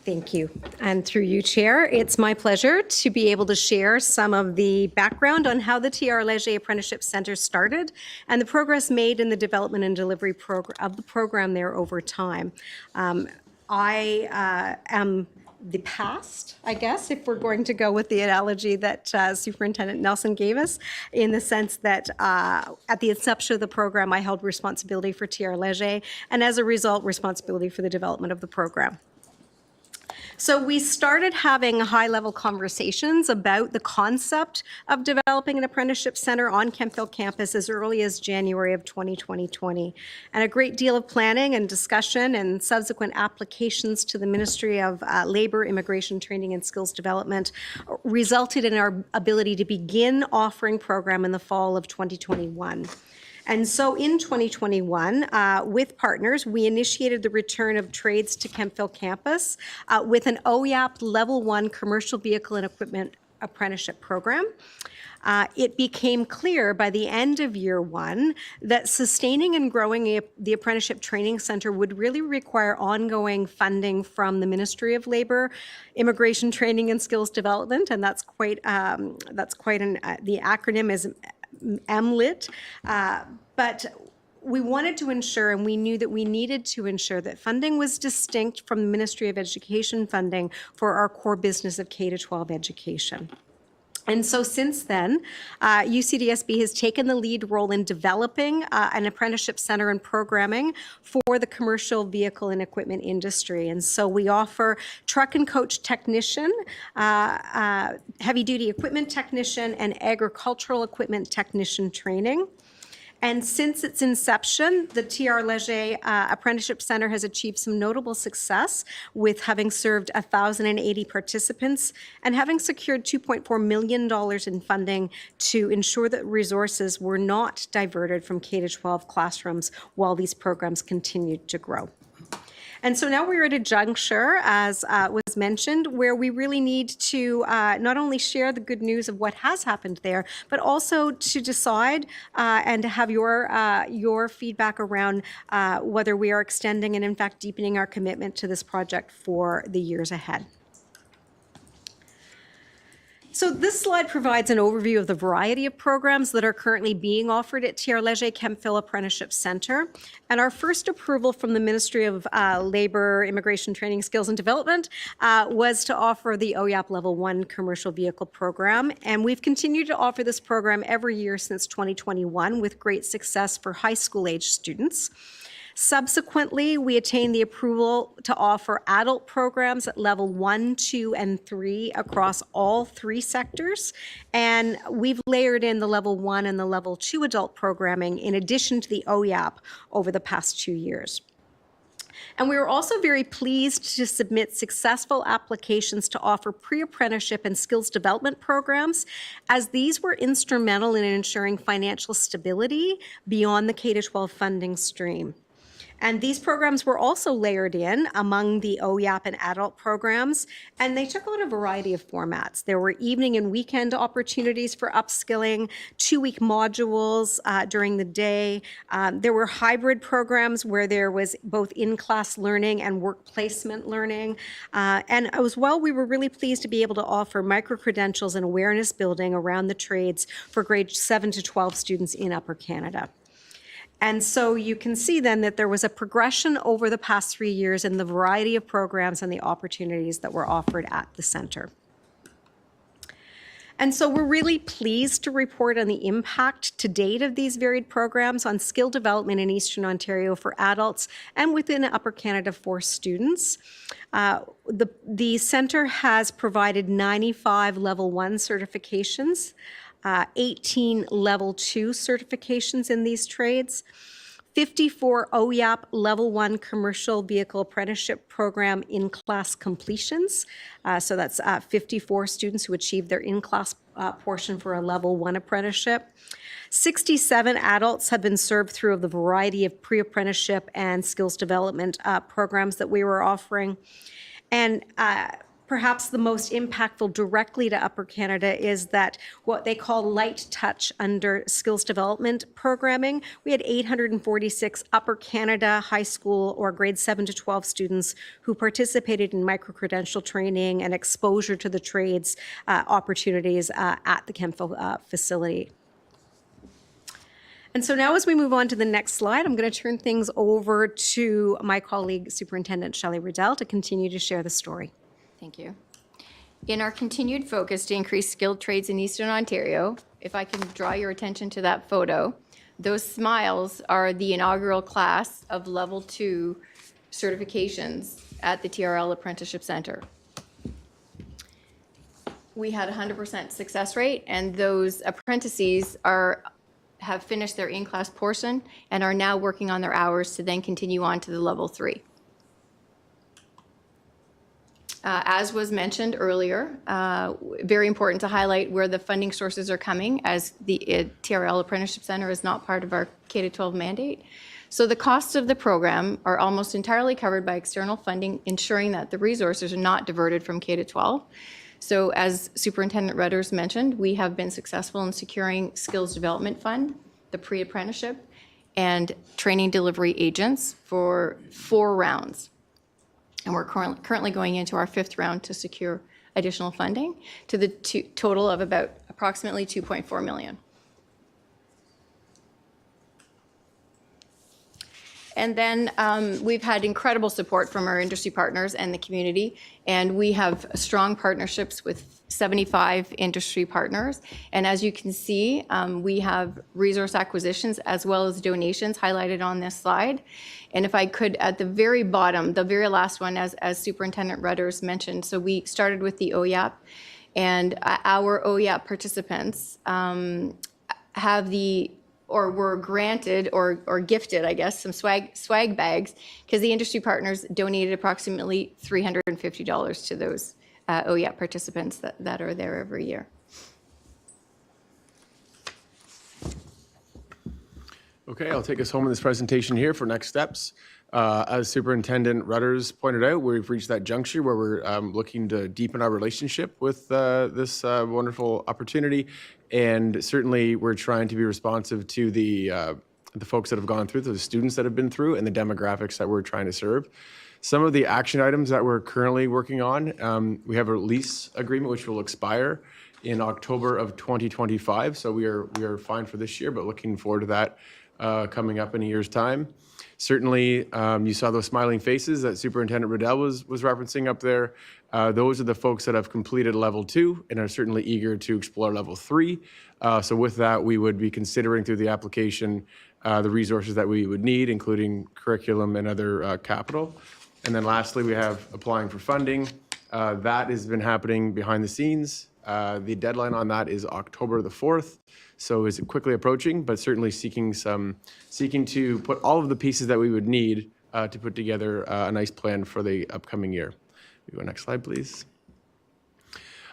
Thank you. And through you, Chair, it's my pleasure to be able to share some of the background on how the TR Leger Apprenticeship Center started and the progress made in the development and delivery of the program there over time. I am the past, I guess, if we're going to go with the analogy that Superintendent Nelson gave us, in the sense that at the inception of the program, I held responsibility for TR Leger, and as a result, responsibility for the development of the program. So we started having high-level conversations about the concept of developing an apprenticeship center on Kentville campus as early as January of 2020. And a great deal of planning and discussion and subsequent applications to the Ministry of Labour, Immigration, Training and Skills Development resulted in our ability to begin offering program in the fall of 2021. And so in 2021, with partners, we initiated the return of trades to Kentville campus with an OYAP Level 1 Commercial Vehicle and Equipment Apprenticeship Program. It became clear by the end of year one that sustaining and growing the Apprenticeship Training Center would really require ongoing funding from the Ministry of Labour, Immigration, Training and Skills Development, and that's quite the acronym is MLIT, but we wanted to ensure, and we knew that we needed to ensure, that funding was distinct from the Ministry of Education funding for our core business of K-12 education. And so since then, UCDSB has taken the lead role in developing an apprenticeship center and programming for the commercial vehicle and equipment industry. And so we offer truck and coach technician, heavy-duty equipment technician, and agricultural equipment technician training. And since its inception, the TR Leger Apprenticeship Center has achieved some notable success, with having served 1,080 participants and having secured $2.4 million in funding to ensure that resources were not diverted from K-12 classrooms while these programs continued to grow. And so now we're at a juncture, as was mentioned, where we really need to not only share the good news of what has happened there, but also to decide and to have your feedback around whether we are extending and in fact deepening our commitment to this project for the years ahead. So this slide provides an overview of the variety of programs that are currently being offered at TR Leger Kemptville Apprenticeship Centre. And our first approval from the Ministry of Labour, Immigration, Training, Skills and Development was to offer the OYAP Level 1 commercial vehicle program. And we've continued to offer this program every year since 2021 with great success for high school age students. Subsequently, we attained the approval to offer adult programs at level 1, 2, and 3 across all 3 sectors. And we've layered in the level 1 and the level 2 adult programming in addition to the OYAP over the past 2 years. And we were also very pleased to submit successful applications to offer pre-apprenticeship and skills development programs, as these were instrumental in ensuring financial stability beyond the K-12 funding stream. And these programs were also layered in among the OYAP and adult programs, and they took on a variety of formats. There were evening and weekend opportunities for upskilling, 2-week modules during the day. There were hybrid programs where there was both in-class learning and work placement learning. And as well, we were really pleased to be able to offer micro-credentials and awareness building around the trades for grades 7 to 12 students in Upper Canada. And so you can see then that there was a progression over the past 3 years in the variety of programs and the opportunities that were offered at the centre. And so we're really pleased to report on the impact to date of these varied programs on skill development in Eastern Ontario for adults and within Upper Canada for students. The centre has provided 95 Level 1 certifications, 18 Level 2 certifications in these trades, 54 OYAP Level 1 Commercial Vehicle Apprenticeship Program in-class completions. So that's 54 students who achieved their in-class portion for a Level 1 apprenticeship. 67 adults have been served through the variety of pre-apprenticeship and skills development programs that we were offering. And perhaps the most impactful directly to Upper Canada is that what they call light touch under skills development programming. We had 846 Upper Canada high school or grade 7 to 12 students who participated in micro-credential training and exposure to the trades opportunities at the Kemptville facility. And so now as we move on to the next slide, I'm going to turn things over to my colleague, Superintendent Shelley Riddell, to continue to share the story. Thank you. In our continued focus to increase skilled trades in Eastern Ontario, if I can draw your attention to that photo, those smiles are the inaugural class of Level 2 certifications at the TRL Apprenticeship Centre. We had a 100% success rate, and those apprentices have finished their in-class portion and are now working on their hours to then continue on to the Level 3. As was mentioned earlier, very important to highlight where the funding sources are coming, as the TRL Apprenticeship Centre is not part of our K-12 mandate. So the costs of the program are almost entirely covered by external funding, ensuring that the resources are not diverted from K-12. So as Superintendent Rudders mentioned, we have been successful in securing Skills Development Fund, the pre-apprenticeship, and training delivery agents for 4 rounds. And we're currently going into our 5th round to secure additional funding to the total of about approximately $2.4 million. And then we've had incredible support from our industry partners and the community, and we have strong partnerships with 75 industry partners. And as you can see, we have resource acquisitions as well as donations highlighted on this slide. And if I could, at the very bottom, the very last one, as Superintendent Rudders mentioned, so we started with the OYAP, and our OYAP participants have were granted or gifted, I guess, some swag bags, because the industry partners donated approximately $350 to those OYAP participants that are there every year. Okay, I'll take us home in this presentation here for next steps. As Superintendent Rudders pointed out, we've reached that juncture where we're looking to deepen our relationship with this wonderful opportunity. And certainly we're trying to be responsive to the folks that have gone through, the students that have been through, and the demographics that we're trying to serve. Some of the action items that we're currently working on, we have a lease agreement which will expire in October of 2025. So we are fine for this year, but looking forward to that coming up in a year's time. Certainly, you saw those smiling faces that Superintendent Riddell was referencing up there. Those are the folks that have completed level 2 and are certainly eager to explore level 3. So with that, we would be considering through the application the resources that we would need, including curriculum and other capital. And then lastly, we have applying for funding. That has been happening behind the scenes. The deadline on that is October the 4th. So it's quickly approaching, but certainly seeking to put all of the pieces that we would need to put together a nice plan for the upcoming year. We go next slide, please.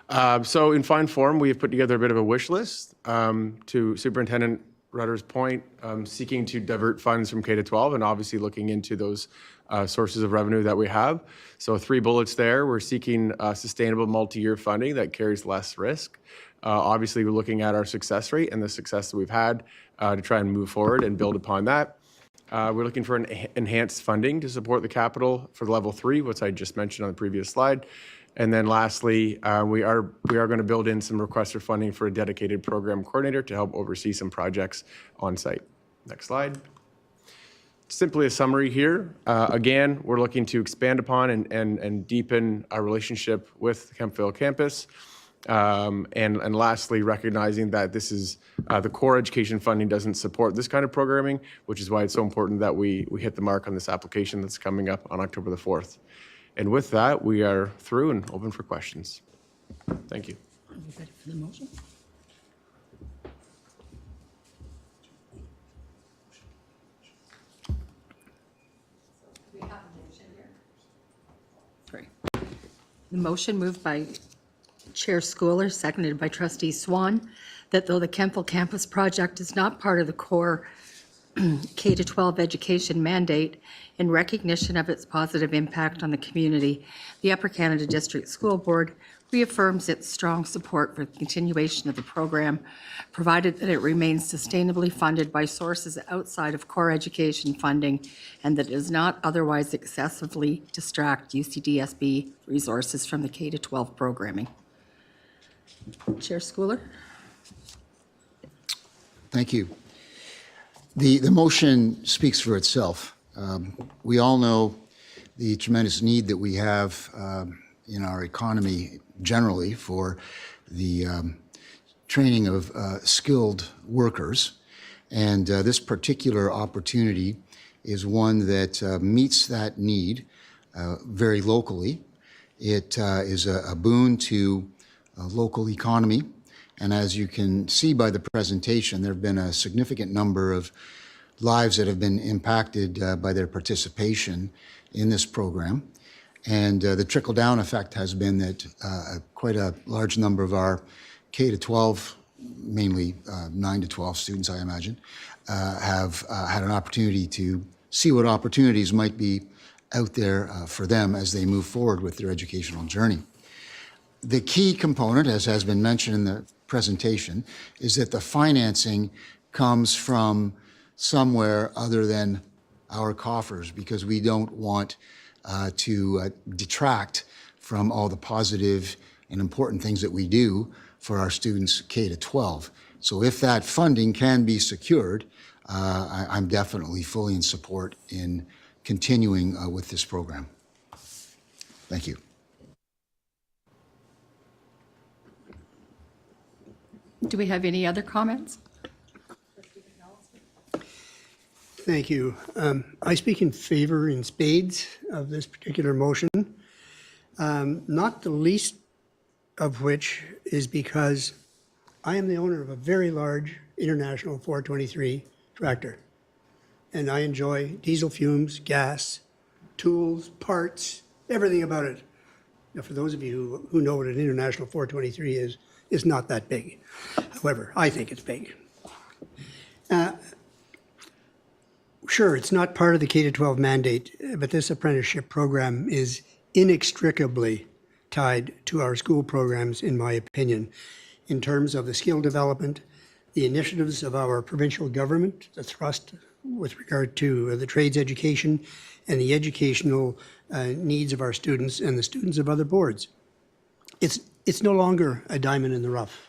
So in fine form, we have put together a bit of a wish list to Superintendent Rudder's point, seeking to divert funds from K-12 and obviously looking into those sources of revenue that we have. So 3 bullets there. We're seeking sustainable multi-year funding that carries less risk. Obviously, we're looking at our success rate and the success that we've had to try and move forward and build upon that. We're looking for an enhanced funding to support the capital for level 3, which I just mentioned on the previous slide. And then lastly, we are going to build in some requests for funding for a dedicated program coordinator to help oversee some projects on site. Next slide. Simply a summary here. Again, we're looking to expand upon and deepen our relationship with Kemptville campus. And lastly, recognizing that this is the core education funding doesn't support this kind of programming, which is why it's so important that we hit the mark on this application that's coming up on October the 4th. And with that, we are through and open for questions. Thank you. Are we ready for the motion? We have a motion here. Great. The motion moved by Chair Schooler, seconded by Trustee Swan, that though the Kemptville Campus project is not part of the core K-12 education mandate, in recognition of its positive impact on the community, the Upper Canada District School Board reaffirms its strong support for the continuation of the program, provided that it remains sustainably funded by sources outside of core education funding and that it does not otherwise excessively distract UCDSB resources from the K-12 programming. Chair Schooler. Thank you. The motion speaks for itself. We all know the tremendous need that we have in our economy generally for the training of skilled workers. And this particular opportunity is one that meets that need very locally. It is a boon to local economy. And as you can see by the presentation, there have been a significant number of lives that have been impacted by their participation in this program. And the trickle-down effect has been that quite a large number of our K-12, mainly 9 to 12 students, I imagine, have had an opportunity to see what opportunities might be out there for them as they move forward with their educational journey. The key component, as has been mentioned in the presentation, is that the financing comes from somewhere other than our coffers, because we don't want to detract from all the positive and important things that we do for our students K to 12. So if that funding can be secured, I'm definitely fully in support in continuing with this program. Thank you. Do we have any other comments? Thank you. I speak in favor in spades of this particular motion, not the least of which is because I am the owner of a very large International 423 tractor, and I enjoy diesel fumes, gas, tools, parts, everything about it. Now, for those of you who know what an International 423 is, it's not that big. However, I think it's big. Sure, it's not part of the K-12 mandate, but this apprenticeship program is inextricably tied to our school programs, in my opinion, in terms of the skill development, the initiatives of our provincial government, the thrust with regard to the trades education, and the educational needs of our students and the students of other boards. It's no longer a diamond in the rough.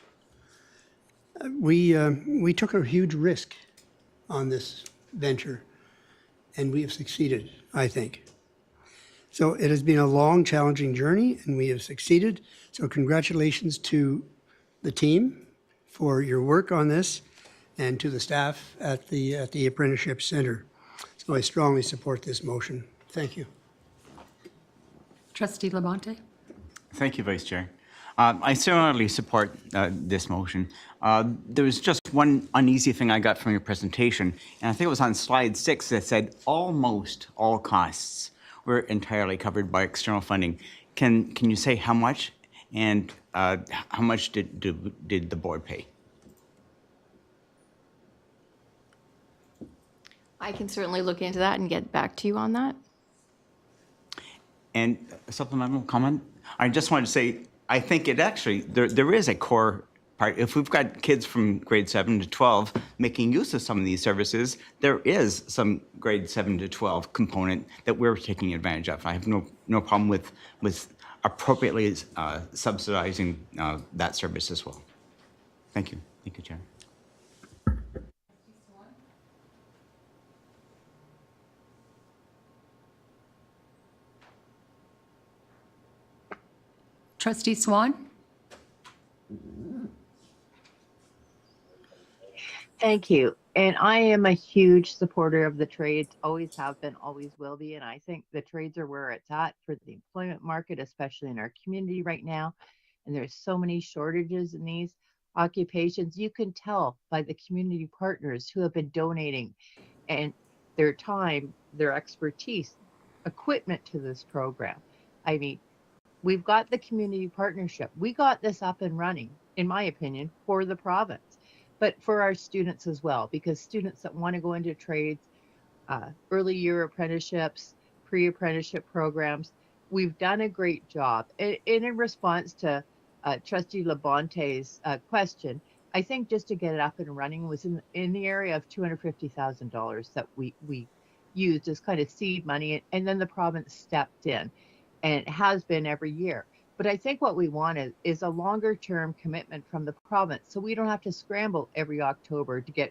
We took a huge risk on this venture, and we have succeeded, I think. So it has been a long, challenging journey, and we have succeeded. So congratulations to the team for your work on this, and to the staff at the Apprenticeship Center. So I strongly support this motion. Thank you. Trustee Labonte? Thank you, Vice Chair. I similarly support this motion. There was just one uneasy thing I got from your presentation, and I think it was on slide 6 that said almost all costs were entirely covered by external funding. Can you say how much, and how much did the board pay? I can certainly look into that and get back to you on that. And a supplemental comment, I just wanted to say, I think it actually, there is a core part. If we've got kids from grade 7 to 12 making use of some of these services, there is some grade 7 to 12 component that we're taking advantage of. I have no problem with appropriately subsidizing that service as well. Thank you. Thank you, Chair. Trustee Swan? Thank you. And I am a huge supporter of the trades, always have been, always will be. And I think the trades are where it's at for the employment market, especially in our community right now. And there's so many shortages in these occupations. You can tell by the community partners who have been donating and their time, their expertise, equipment to this program. I mean, we've got the community partnership. We got this up and running, in my opinion, for the province, but for our students as well, because students that want to go into trades, early year apprenticeships, pre-apprenticeship programs, we've done a great job. And in response to Trustee Labonte's question, I think just to get it up and running was in the area of $250,000 that we used as kind of seed money, and then the province stepped in. And it has been every year. But I think what we want is a longer term commitment from the province, so we don't have to scramble every October to get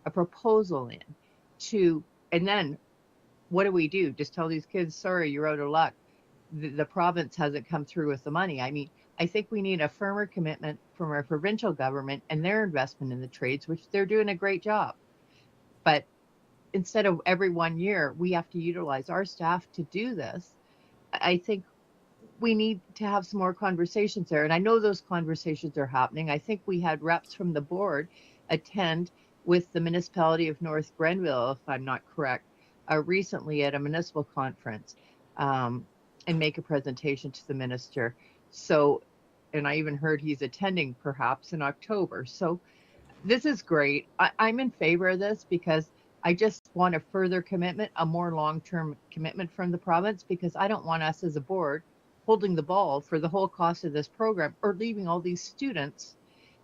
a proposal in and then what do? Just tell these kids, sorry, you're out of luck. The province hasn't come through with the money. I mean, I think we need a firmer commitment from our provincial government and their investment in the trades, which they're doing a great job. But instead of every 1 year, we have to utilize our staff to do this. I think we need to have some more conversations there. And I know those conversations are happening. I think we had reps from the board attend with the municipality of North Grenville, if I'm not correct, recently at a municipal conference and make a presentation to the minister. So, and I even heard he's attending perhaps in October. So this is great. I'm in favor of this because I just want a further commitment, a more long-term commitment from the province, because I don't want us as a board holding the ball for the whole cost of this program or leaving all these students,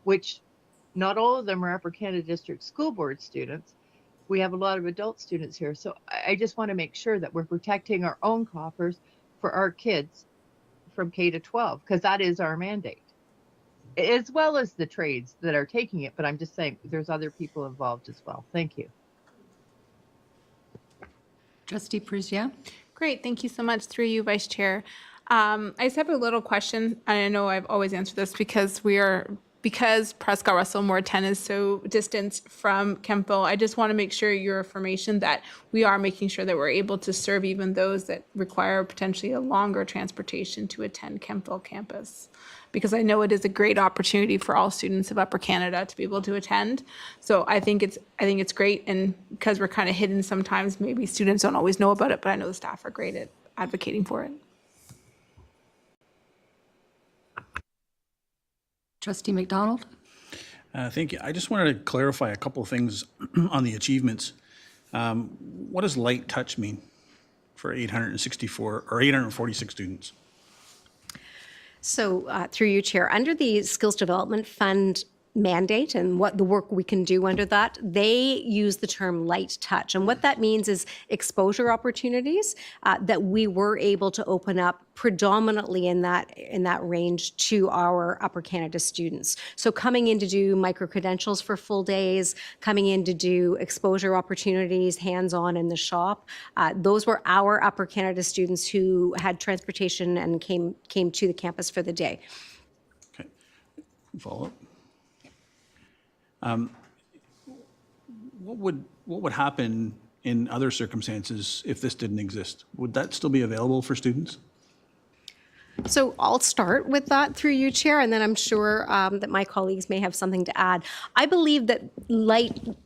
which not all of them are Upper Canada District School Board students. We have a lot of adult students here. So I just want to make sure that we're protecting our own coffers for our kids from K to 12, because that is our mandate, as well as the trades that are taking it. But I'm just saying there's other people involved as well. Thank you. Trustee Prussia? Great, thank you so much. Through you, Vice Chair. I just have a little question. I know I've always answered this because Prescott Russell Moorten is so distant from Kemptville. I just want to make sure your affirmation that we are making sure that we're able to serve even those that require potentially a longer transportation to attend Kemptville campus, because I know it is a great opportunity for all students of Upper Canada to be able to attend. So I think it's great, and because we're kind of hidden sometimes, maybe students don't always know about it, but I know the staff are great at advocating for it. Trustee McDonald? Thank you. I just wanted to clarify a couple of things on the achievements. What does light touch mean for 864 or 846 students? So through you, Chair, under the Skills Development Fund mandate and what the work we can do under that, they use the term light touch. And what that means is exposure opportunities that we were able to open up predominantly in that range to our Upper Canada students. So coming in to do micro-credentials for full days, coming in to do exposure opportunities, hands-on in the shop, those were our Upper Canada students who had transportation and came to the campus for the day. Okay, follow up. What would happen in other circumstances if this didn't exist? Would that still be available for students? So I'll start with that through you, Chair, and then I'm sure that my colleagues may have something to add. I believe that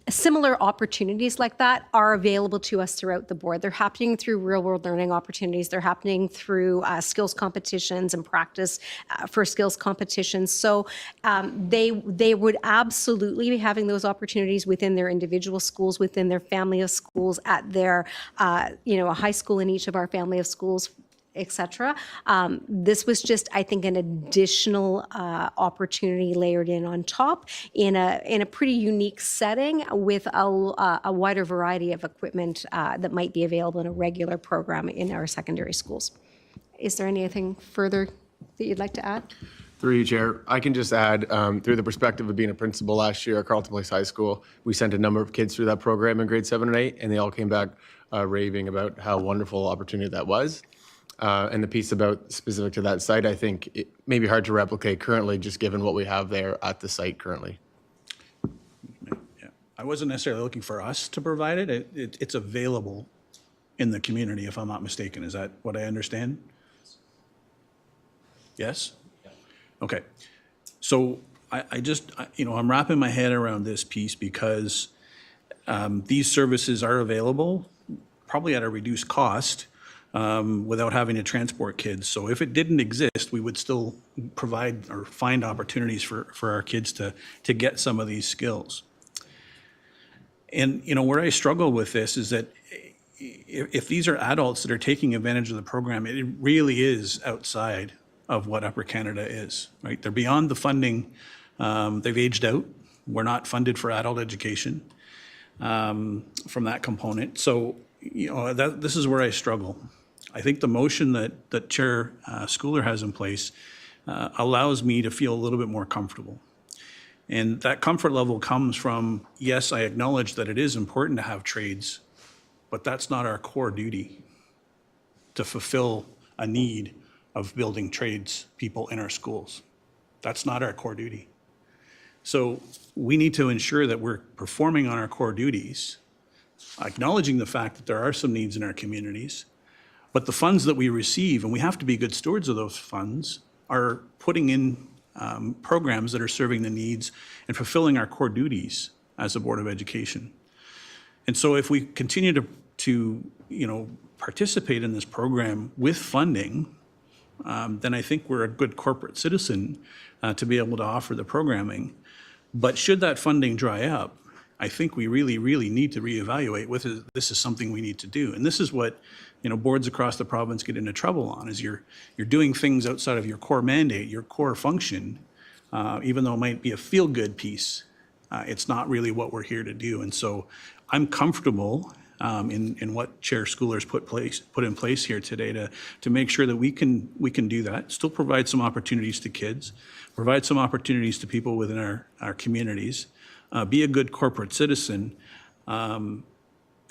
similar opportunities like that are available to us throughout the board. They're happening through real-world learning opportunities. They're happening through skills competitions and practice for skills competitions. So they would absolutely be having those opportunities within their individual schools, within their family of schools, at their, a high school in each of our family of schools, etc. This was just, I think, an additional opportunity layered in on top in a pretty unique setting with a wider variety of equipment that might be available in a regular program in our secondary schools. Is there anything further that you'd like to add? Through you, Chair, I can just add, through the perspective of being a principal last year at Carleton Place High School, we sent a number of kids through that program in grade 7 and 8, and they all came back raving about how wonderful opportunity that was. And the piece about specific to that site, I think it may be hard to replicate currently, just given what we have there at the site currently. Yeah, I wasn't necessarily looking for us to provide it. It's available in the community, if I'm not mistaken. Is that what I understand? Yes? Okay. So I'm wrapping my head around this piece because these services are available, probably at a reduced cost, without having to transport kids. So if it didn't exist, we would still provide or find opportunities for our kids to get some of these skills. And where I struggle with this is that if these are adults that are taking advantage of the program, it really is outside of what Upper Canada is, right? They're beyond the funding. They've aged out. We're not funded for adult education from that component. So, this is where I struggle. I think the motion that Chair Schooler has in place allows me to feel a little bit more comfortable. And that comfort level comes from, yes, I acknowledge that it is important to have trades, but that's not our core duty to fulfill a need of building trades people in our schools. That's not our core duty. So we need to ensure that we're performing on our core duties, acknowledging the fact that there are some needs in our communities, but the funds that we receive, and we have to be good stewards of those funds, are putting in programs that are serving the needs and fulfilling our core duties as a Board of Education. And so if we continue to participate in this program with funding, then I think we're a good corporate citizen to be able to offer the programming. But should that funding dry up, I think we really, really need to reevaluate whether this is something we need to do. And this is what boards across the province get into trouble on, is you're doing things outside of your core mandate, your core function, even though it might be a feel-good piece. It's not really what we're here to do. And so I'm comfortable in what Chair Schooler's put in place here today to make sure that we can do that, still provide some opportunities to kids, provide some opportunities to people within our communities, be a good corporate citizen,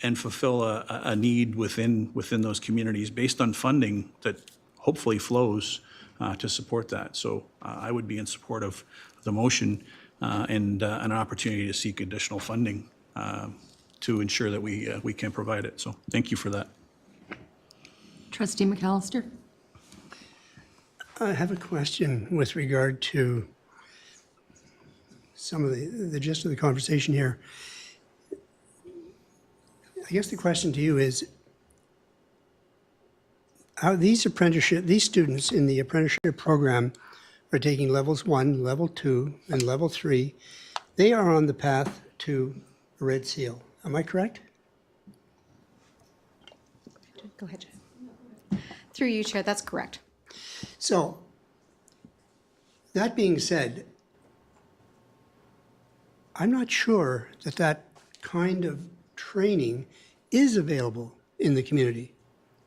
and fulfill a need within those communities based on funding that hopefully flows to support that. So I would be in support of the motion and an opportunity to seek additional funding to ensure that we can provide it. So thank you for that. Trustee McAllister. I have a question with regard to some of the gist of the conversation here. I guess the question to you is, how these students in the apprenticeship program are taking levels 1, level 2, and level 3. They are on the path to a red seal. Am I correct? Go ahead, Jen. Through you, Chair, that's correct. So, that being said, I'm not sure that that kind of training is available in the community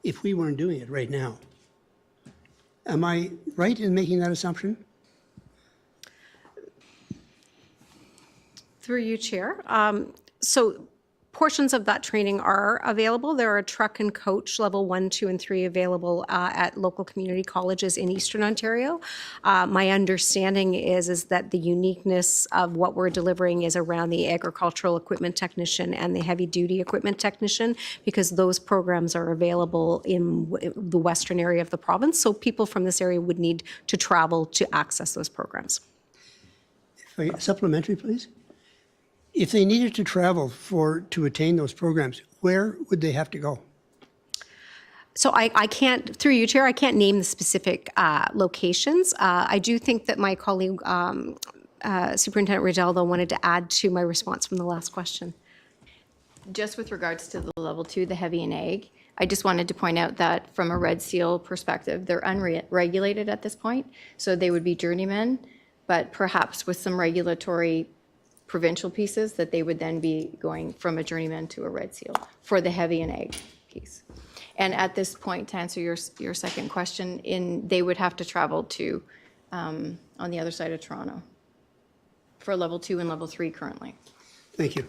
if we weren't doing it right now. Am I right in making that assumption? Through you, Chair. So portions of that training are available. There are truck and coach level 1, 2, and 3 available at local community colleges in Eastern Ontario. My understanding is that the uniqueness of what we're delivering is around the agricultural equipment technician and the heavy duty equipment technician, because those programs are available in the western area of the province. So people from this area would need to travel to access those programs. Supplementary, please. If they needed to travel to attain those programs, where would they have to go? So I can't, through you, Chair, I can't name the specific locations. I do think that my colleague, Superintendent Riddell, though, wanted to add to my response from the last question. Just with regards to the level 2, the heavy and ag, I just wanted to point out that from a Red Seal perspective, they're unregulated at this point. So they would be journeymen, but perhaps with some regulatory provincial pieces that they would then be going from a journeyman to a Red Seal for the heavy and ag piece. And at this point, to answer your second question, they would have to travel to on the other side of Toronto for level 2 and level 3 currently. Thank you.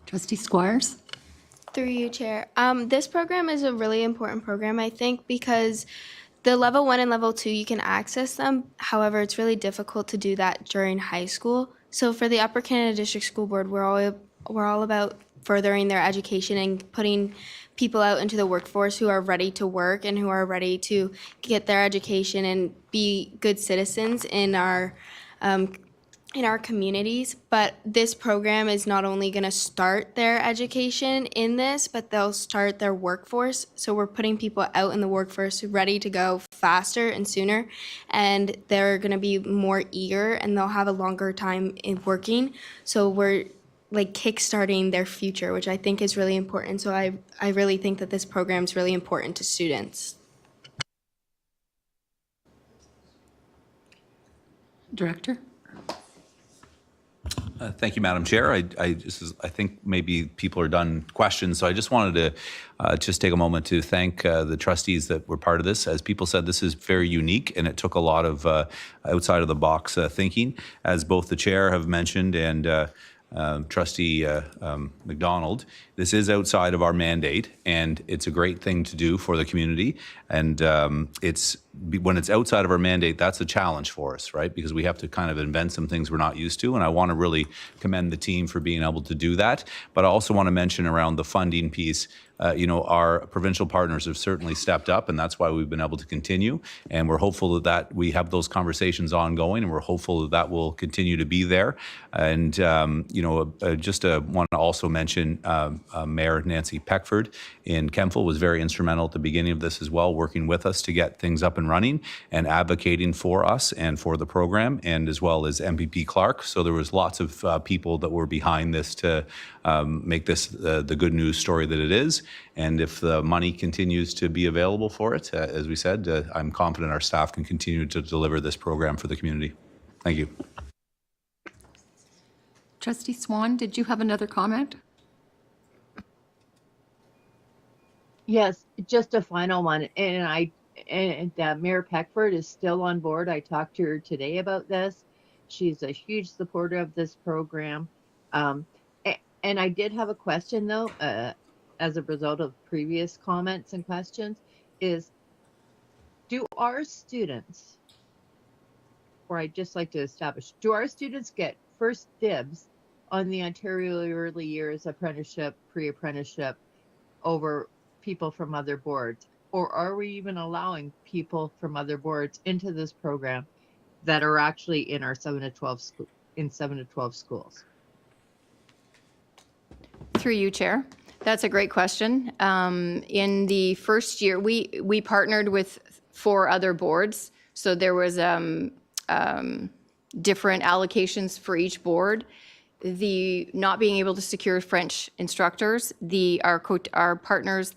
Trustee Squires? Through you, Chair. This program is a really important program, I think, because the level 1 and level 2, you can access them. However, it's really difficult to do that during high school. So for the Upper Canada District School Board, we're all about furthering their education and putting people out into the workforce who are ready to work and who are ready to get their education and be good citizens in our communities. But this program is not only going to start their education in this, but they'll start their workforce. So we're putting people out in the workforce ready to go faster and sooner, and they're going to be more eager and they'll have a longer time in working. So we're like kickstarting their future, which I think is really important. So I really think that this program is really important to students. Director? Thank you, Madam Chair. I think maybe people are done questions, so I just wanted to just take a moment to thank the trustees that were part of this. As people said, this is very unique, and it took a lot of outside of the box thinking, as both the chair have mentioned and Trustee McDonald. This is outside of our mandate, and it's a great thing to do for the community. And when it's outside of our mandate, that's a challenge for us, right? Because we have to kind of invent some things we're not used to. And I want to really commend the team for being able to do that. But I also want to mention around the funding piece, our provincial partners have certainly stepped up, and that's why we've been able to continue. And we're hopeful that we have those conversations ongoing, and we're hopeful that will continue to be there. And, just want to also mention Mayor Nancy Peckford in Kemptville was very instrumental at the beginning of this as well, working with us to get things up and running and advocating for us and for the program, and as well as MPP Clark. So there was lots of people that were behind this to make this the good news story that it is. And if the money continues to be available for it, as we said, I'm confident our staff can continue to deliver this program for the community. Thank you. Trustee Swan, did you have another comment? Yes, just a final one. And Mayor Peckford is still on board. I talked to her today about this. She's a huge supporter of this program. And I did have a question, though, as a result of previous comments and questions, is do our students, or I'd just like to establish, do our students get first dibs on the Ontario Early Years Apprenticeship, pre-apprenticeship over people from other boards? Or are we even allowing people from other boards into this program that are actually in our 7 to 12 schools? Through you, Chair. That's a great question. In the first year, we partnered with 4 other boards. So there was different allocations for each board. the not being able to secure French instructors, our partners,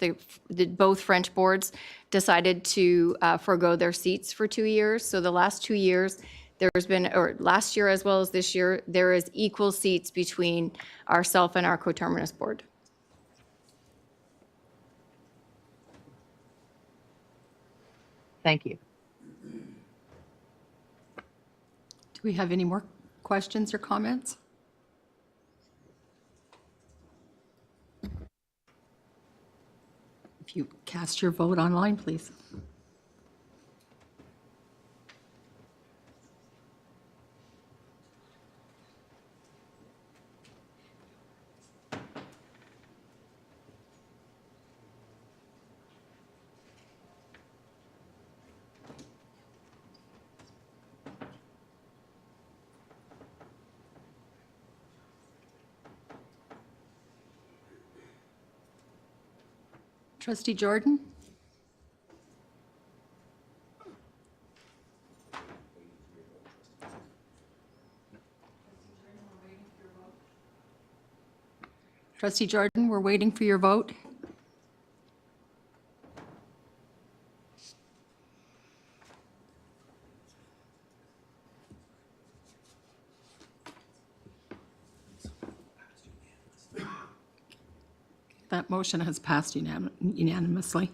both French boards, decided to forego their seats for 2 years. So the last 2 years, there's been, or last year as well as this year, there is equal seats between ourselves and our coterminous board. Thank you. Do we have any more questions or comments? If you cast your vote online, please. Trustee Jordan? Trustee Jordan, we're waiting for your vote. That motion has passed unanimously.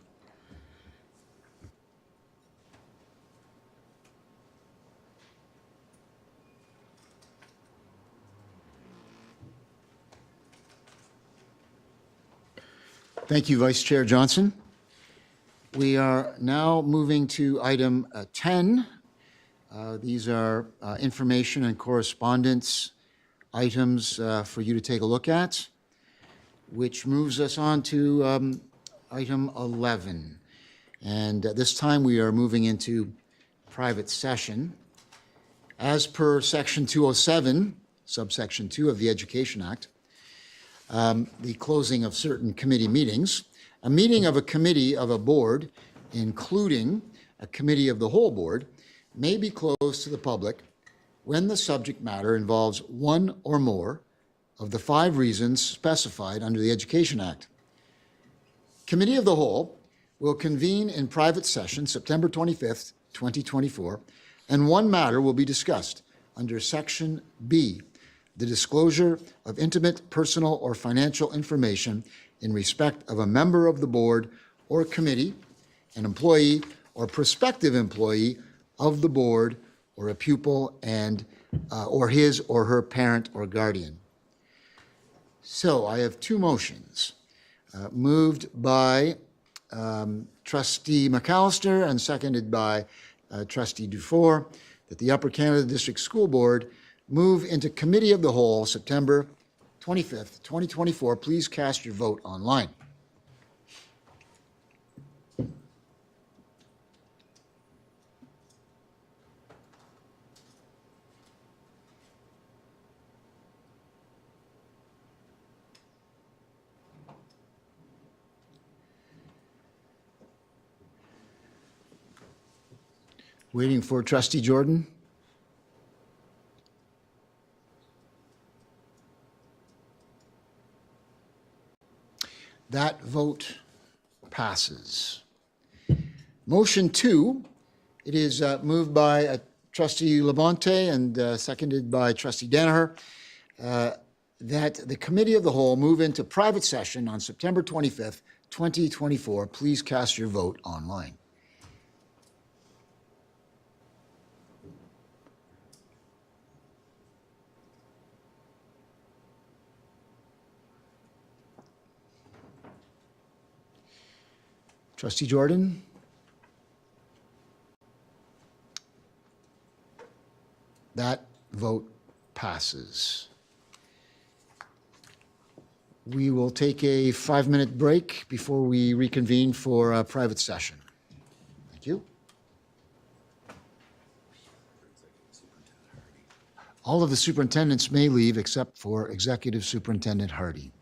Thank you, Vice Chair Johnson. We are now moving to item 10. These are information and correspondence items for you to take a look at, which moves us on to item 11. And at this time, we are moving into private session. As per Section 207, subsection 2 of the Education Act, the closing of certain committee meetings, a meeting of a committee of a board, including a committee of the whole board, may be closed to the public when the subject matter involves one or more of the 5 reasons specified under the Education Act. Committee of the Whole will convene in private session September 25th, 2024, and one matter will be discussed under Section B, the disclosure of intimate, personal, or financial information in respect of a member of the board or committee, an employee or prospective employee of the board, or a pupil and or his or her parent or guardian. So I have 2 motions, moved by Trustee McAllister and seconded by Trustee Dufour, that the Upper Canada District School Board move into Committee of the Whole September 25th, 2024. Please cast your vote online. Waiting for Trustee Jordan. That vote passes. Motion 2, it is moved by Trustee Labonte and seconded by Trustee Danaher, that the Committee of the Whole move into private session on September 25th, 2024. Please cast your vote online. Trustee Jordan? That vote passes. We will take a 5-minute break before we reconvene for a private session. Thank you. All of the superintendents may leave except for Executive Superintendent Hardy.